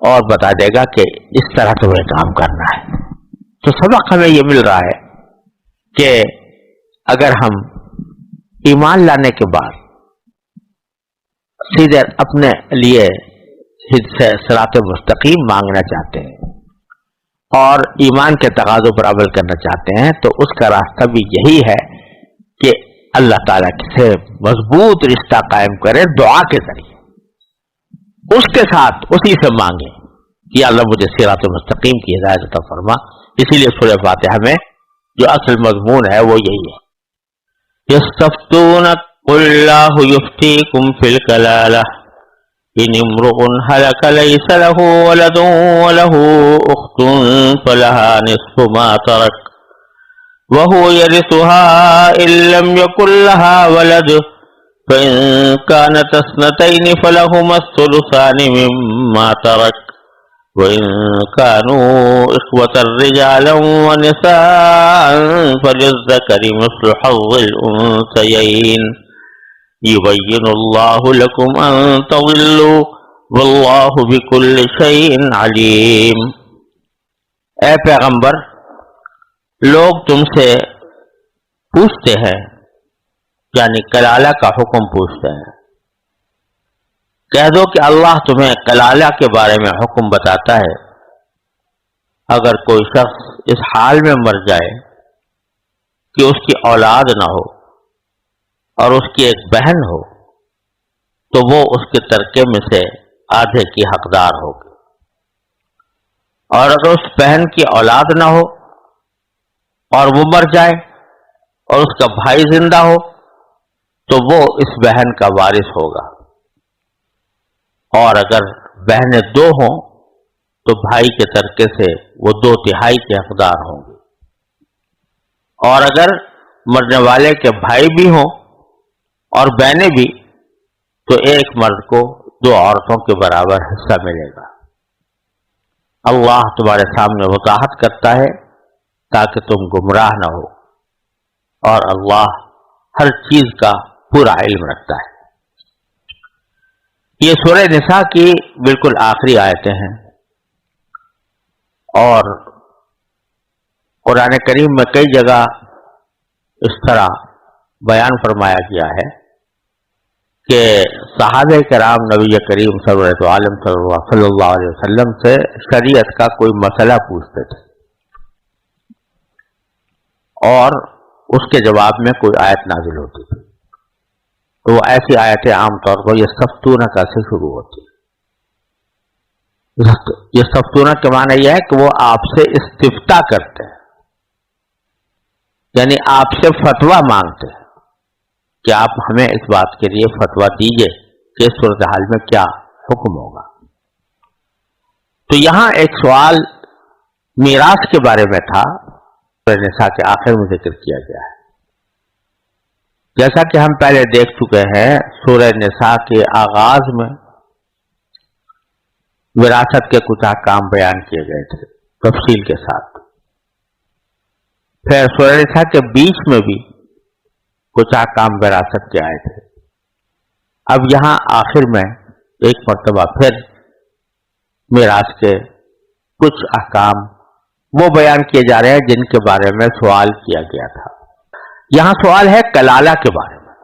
اور بتا دے گا کہ اس طرح تمہیں کام کرنا ہے۔ تو سبق ہمیں یہ مل رہا ہے کہ اگر ہم ایمان لانے کے بعد سیدھے اپنے لیے صراط مستقیم مانگنا چاہتے ہیں اور ایمان کے تقاضوں پر عمل کرنا چاہتے ہیں، تو اس کا راستہ بھی یہی ہے کہ اللہ تعالیٰ سے مضبوط رشتہ قائم کرے دعا کے ذریعے، اس کے ساتھ اسی سے مانگے کہ اللہ مجھے صراط مستقیم کی ہدایت عطا فرما۔ اسی لیے سورہ فاتحہ میں جو اصل مضمون ہے وہ یہی ہے، یستفتونک قل اللہ یفتیکم فی الکلالہ ان امرؤ ہلک لیس له ولد وله اخت فلها نصف ما ترک وهو يرثها ان لم يكن لها ولد فإن كانت اثنتين فلهما الثلثان مما ترك وإن كانوا إخوة رجالا ونساء فللذكر مثل حظ الأنثيين يبين الله لكم أن تضلوا والله بكل شيء عليم۔ اے پیغمبر، لوگ تم سے پوچھتے ہیں، یعنی کلالہ کا حکم پوچھتے ہیں، کہہ دو کہ اللہ تمہیں کلالہ کے بارے میں حکم بتاتا ہے، اگر کوئی شخص اس حال میں مر جائے کہ اس کی اولاد نہ ہو اور اس کی ایک بہن ہو تو وہ اس کے ترکے میں سے آدھے کی حقدار ہوگی، اور اگر اس بہن کی اولاد نہ ہو اور وہ مر جائے اور اس کا بھائی زندہ ہو تو وہ اس بہن کا وارث ہوگا، اور اگر بہنیں دو ہوں تو بھائی کے ترکے سے وہ 2/3 کے حقدار ہوں گے، اور اگر مرنے والے کے بھائی بھی ہوں اور بہنیں بھی تو ایک مرد کو 2 عورتوں کے برابر حصہ ملے گا۔ اللہ تمہارے سامنے وضاحت کرتا ہے تاکہ تم گمراہ نہ ہو، اور اللہ ہر چیز کا پورا علم رکھتا ہے۔ یہ سورہ نساء کی بالکل آخری آیتیں ہیں، اور قرآن کریم میں کئی جگہ اس طرح بیان فرمایا گیا ہے کہ صحابہ کرام نبی کریم صلی اللہ علیہ وسلم سے شریعت کا کوئی مسئلہ پوچھتے تھے اور اس کے جواب میں کوئی آیت نازل ہوتی تھی، تو وہ ایسی آیتیں عام طور پر یستفتونک سے شروع ہوتی ہیں۔ یستفتونک کے معنی یہ ہے کہ وہ آپ سے استفتاء کرتے ہیں، یعنی آپ سے فتویٰ مانگتے ہیں کہ آپ ہمیں اس بات کے لیے فتویٰ دیجئے کہ اس صورتحال میں کیا حکم ہوگا۔ تو یہاں ایک سوال میراث کے بارے میں تھا، سورہ نساء کے آخر میں ذکر کیا گیا ہے۔ جیسا کہ ہم پہلے دیکھ چکے ہیں، سورہ نساء کے آغاز میں وراثت کے کچھ احکام بیان کیے گئے تھے تفصیل کے ساتھ، پھر سورہ نساء کے بیچ میں بھی کچھ احکام وراثت کے آئے تھے۔ اب یہاں آخر میں ایک مرتبہ پھر میراث کے کچھ احکام وہ بیان کیے جا رہے ہیں جن کے بارے میں سوال کیا گیا تھا۔ یہاں سوال ہے کلالہ کے بارے میں۔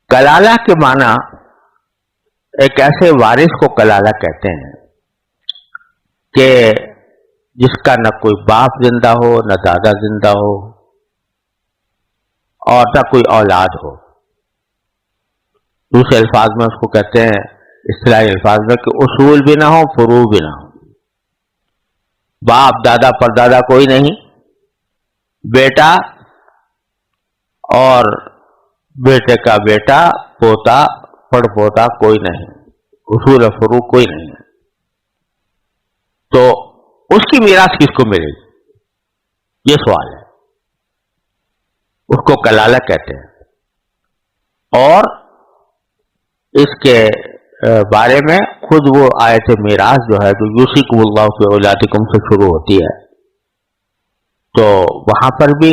کلالہ کے معنی ایک ایسے وارث کو کلالہ کہتے ہیں کہ جس کا نہ کوئی باپ زندہ ہو، نہ دادا زندہ ہو، اور نہ کوئی اولاد ہو۔ دوسرے الفاظ میں اس کو کہتے ہیں، اصطلاحی الفاظ میں، کہ اصول بھی نہ ہو، فروع بھی نہ ہو۔ باپ دادا پردادا کوئی نہیں، بیٹا اور بیٹے کا بیٹا، پوتا پڑ پوتا کوئی نہیں، اصول فروع کوئی نہیں ہے، تو اس کی میراث کس کو ملے گی؟ یہ سوال ہے۔ اس کو کلالہ کہتے ہیں، اور اس کے بارے میں خود وہ آیت میراث جو ہے جو یوصیکم اللہ فی اولادکم سے شروع ہوتی ہے، تو وہاں پر بھی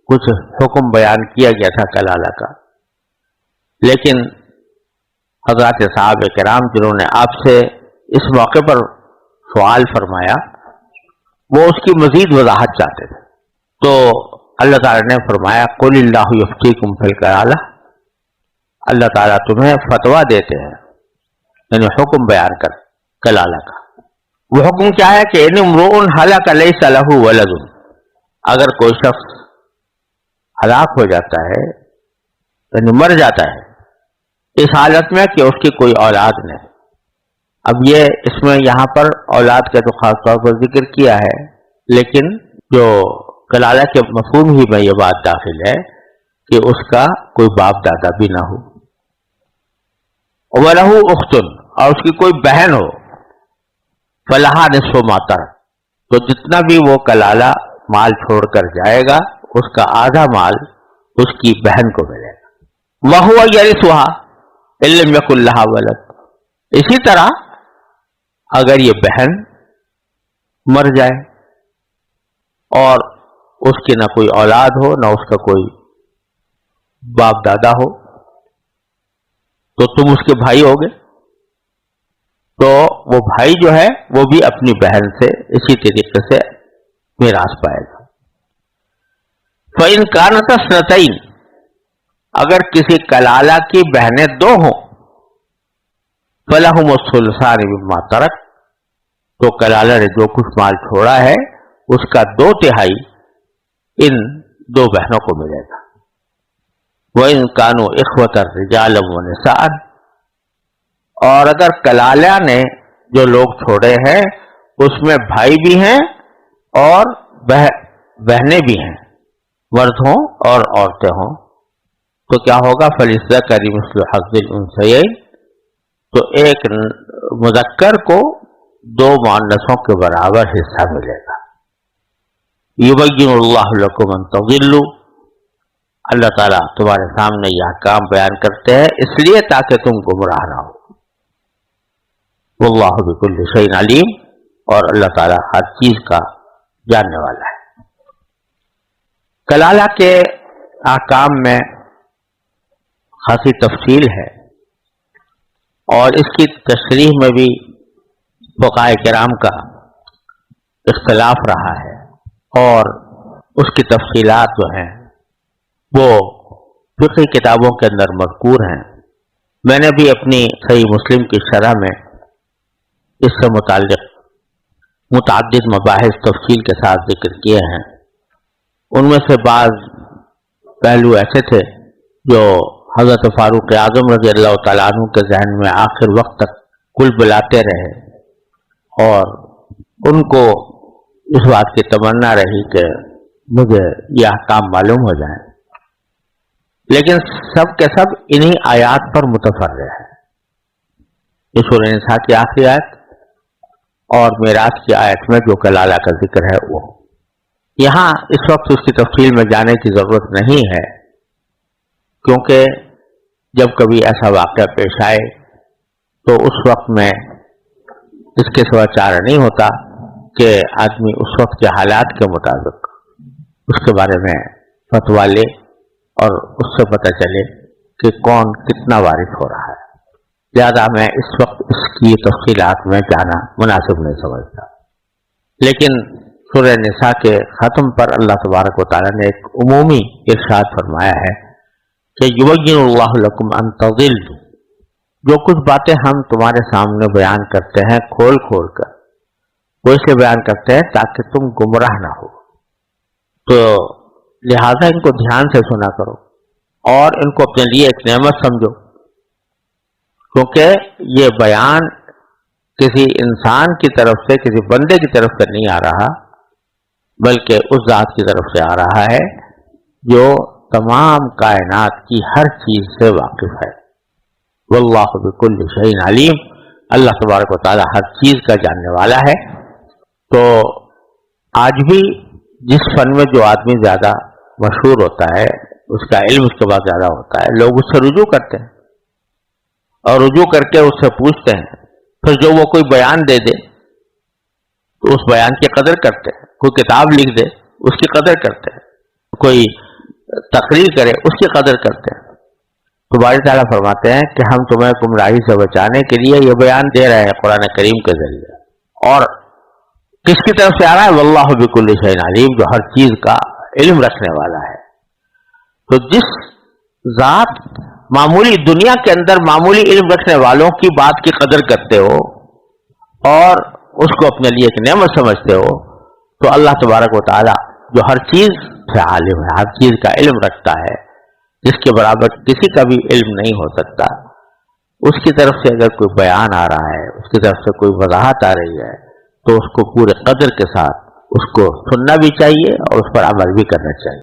کچھ حکم بیان کیا گیا تھا کلالہ کا، لیکن حضرات صحابہ کرام جنہوں نے آپ سے اس موقع پر سوال فرمایا وہ اس کی مزید وضاحت چاہتے تھے، تو اللہ تعالی نے فرمایا قل اللہ یفتیکم فی الکلالہ، اللہ تعالیٰ تمہیں فتویٰ دیتے ہیں، یعنی حکم بیان کر کلالہ کا. وہ حکم کیا ہے کہ ان امرؤ ہلک لیس لہ ولد، اگر کوئی شخص ہلاک ہو جاتا ہے یعنی مر جاتا ہے اس حالت میں کہ اس کی کوئی اولاد نہیں. اب یہ اس میں یہاں پر اولاد کا تو خاص طور پر ذکر کیا ہے، لیکن جو کلالہ کے مفہوم ہی میں یہ بات داخل ہے کہ اس کا کوئی باپ دادا بھی نہ ہو. وَلَهُ أُخْتٌ، اور اس کی کوئی بہن ہو، فَلَهَا نِصْفُ مَا تَرَكَ، تو جتنا بھی وہ کلالہ مال چھوڑ کر جائے گا اس کا آدھا مال اس کی بہن کو ملے گا. وَهُوَ يَرِثُهَا إِن لَّمْ يَكُن لَّهَا وَلَدٌ، اسی طرح اگر یہ بہن مر جائے اور اس کی نہ کوئی اولاد ہو نہ اس کا کوئی باپ دادا ہو تو تم اس کے بھائی ہوگے، تو وہ بھائی جو ہے وہ بھی اپنی بہن سے اسی طریقے سے میراث پائے گا. فَإِن كَانَتَا اثْنَتَيْنِ، اگر کسی کلالہ کی بہنیں دو ہوں، فَلَهُمُ الثُّلُثَانِ مِمَّا تَرَكَ، تو کلالہ نے جو کچھ مال چھوڑا ہے اس کا 2/3 ان دو بہنوں کو ملے گا. وَإِن كَانُوا إِخْوَةً رِجَالًا وَنِسَاءً، اور اگر کلالہ نے جو لوگ چھوڑے ہیں اس میں بھائی بھی ہیں اور بہنیں بھی ہیں، مرد ہوں اور عورتیں ہوں، تو کیا ہوگا؟ فَلِلذَّكَرِ مِثْلُ حَظِّ الْأُنثَيَيْنِ، تو ایک مذکر کو 2 مؤنثوں کے برابر حصہ ملے گا. یبین اللہ لکم ان تضلوا، اللہ تعالیٰ تمہارے سامنے یہ احکام بیان کرتے ہیں اس لیے تاکہ تم گمراہ نہ ہو. واللہ بکل شیء علیم، اور اللہ تعالیٰ ہر چیز کا جاننے والا ہے. کلالہ کے احکام میں خاصی تفصیل ہے اور اس کی تشریح میں بھی فقہاء کرام کا اختلاف رہا ہے، اور اس کی تفصیلات جو ہیں وہ فقہی کتابوں کے اندر مذکور ہیں. میں نے بھی اپنی صحیح مسلم کی شرح میں اس سے متعلق متعدد مباحث تفصیل کے ساتھ ذکر کیے ہیں. ان میں سے بعض پہلو ایسے تھے جو حضرت فاروق اعظم رضی اللہ تعالیٰ عنہ کے ذہن میں آخر وقت تک کل بلاتے رہے، اور ان کو اس بات کی تمنا رہی کہ مجھے یہ احکام معلوم ہو جائیں، لیکن سب کے سب انہی آیات پر متفرع ہے. یہ سورہ نساء کی آخری آیت اور میراث کی آیت میں جو کلالہ کا ذکر ہے وہ. یہاں اس وقت اس کی تفصیل میں جانے کی ضرورت نہیں ہے، کیونکہ جب کبھی ایسا واقعہ پیش آئے تو اس وقت میں اس کے سوا چارہ نہیں ہوتا کہ آدمی اس وقت کے حالات کے مطابق اس کے بارے میں فتویٰ لے اور اس سے پتہ چلے کہ کون کتنا وارث ہو رہا ہے. لہذا میں اس وقت اس کی تفصیلات میں جانا مناسب نہیں سمجھتا. لیکن سورہ نساء کے ختم پر اللہ تبارک و تعالیٰ نے ایک عمومی ارشاد فرمایا ہے کہ یبین اللہ لکم ان تضلوا، جو کچھ باتیں ہم تمہارے سامنے بیان کرتے ہیں کھول کھول کر وہ اس لیے بیان کرتے ہیں تاکہ تم گمراہ نہ ہو. تو لہذا ان کو دھیان سے سنا کرو اور ان کو اپنے لیے ایک نعمت سمجھو، کیونکہ یہ بیان کسی انسان کی طرف سے کسی بندے کی طرف سے نہیں آ رہا، بلکہ اس ذات کی طرف سے آ رہا ہے جو تمام کائنات کی ہر چیز سے واقف ہے. واللہ بکل شیء علیم، اللہ تبارک و تعالی ہر چیز کا جاننے والا ہے. تو آج بھی جس فن میں جو آدمی زیادہ مشہور ہوتا ہے، اس کا علم اس کے بعد زیادہ ہوتا ہے، لوگ اس سے رجوع کرتے ہیں اور رجوع کر کے اس سے پوچھتے ہیں، پھر جو وہ کوئی بیان دے دے تو اس بیان کی قدر کرتے ہیں، کوئی کتاب لکھ دے اس کی قدر کرتے ہیں، کوئی تقریر کرے اس کی قدر کرتے ہیں. تو باری تعالیٰ فرماتے ہیں کہ ہم تمہیں گمراہی سے بچانے کے لیے یہ بیان دے رہے ہیں قرآن کریم کے ذریعے. اور کس کی طرف سے آ رہا ہے؟ واللہ بکل شیء علیم، جو ہر چیز کا علم رکھنے والا ہے. تو جس ذات معمولی دنیا کے اندر معمولی علم رکھنے والوں کی بات کی قدر کرتے ہو اور اس کو اپنے لیے ایک نعمت سمجھتے ہو، تو اللہ تبارک و تعالی جو ہر چیز سے عالم ہے، ہر چیز کا علم رکھتا ہے، جس کے برابر کسی کا بھی علم نہیں ہو سکتا، اس کی طرف سے اگر کوئی بیان آ رہا ہے، اس کی طرف سے کوئی وضاحت آ رہی ہے، تو اس کو پورے قدر کے ساتھ اس کو سننا بھی چاہیے اور اس پر عمل بھی کرنا چاہیے۔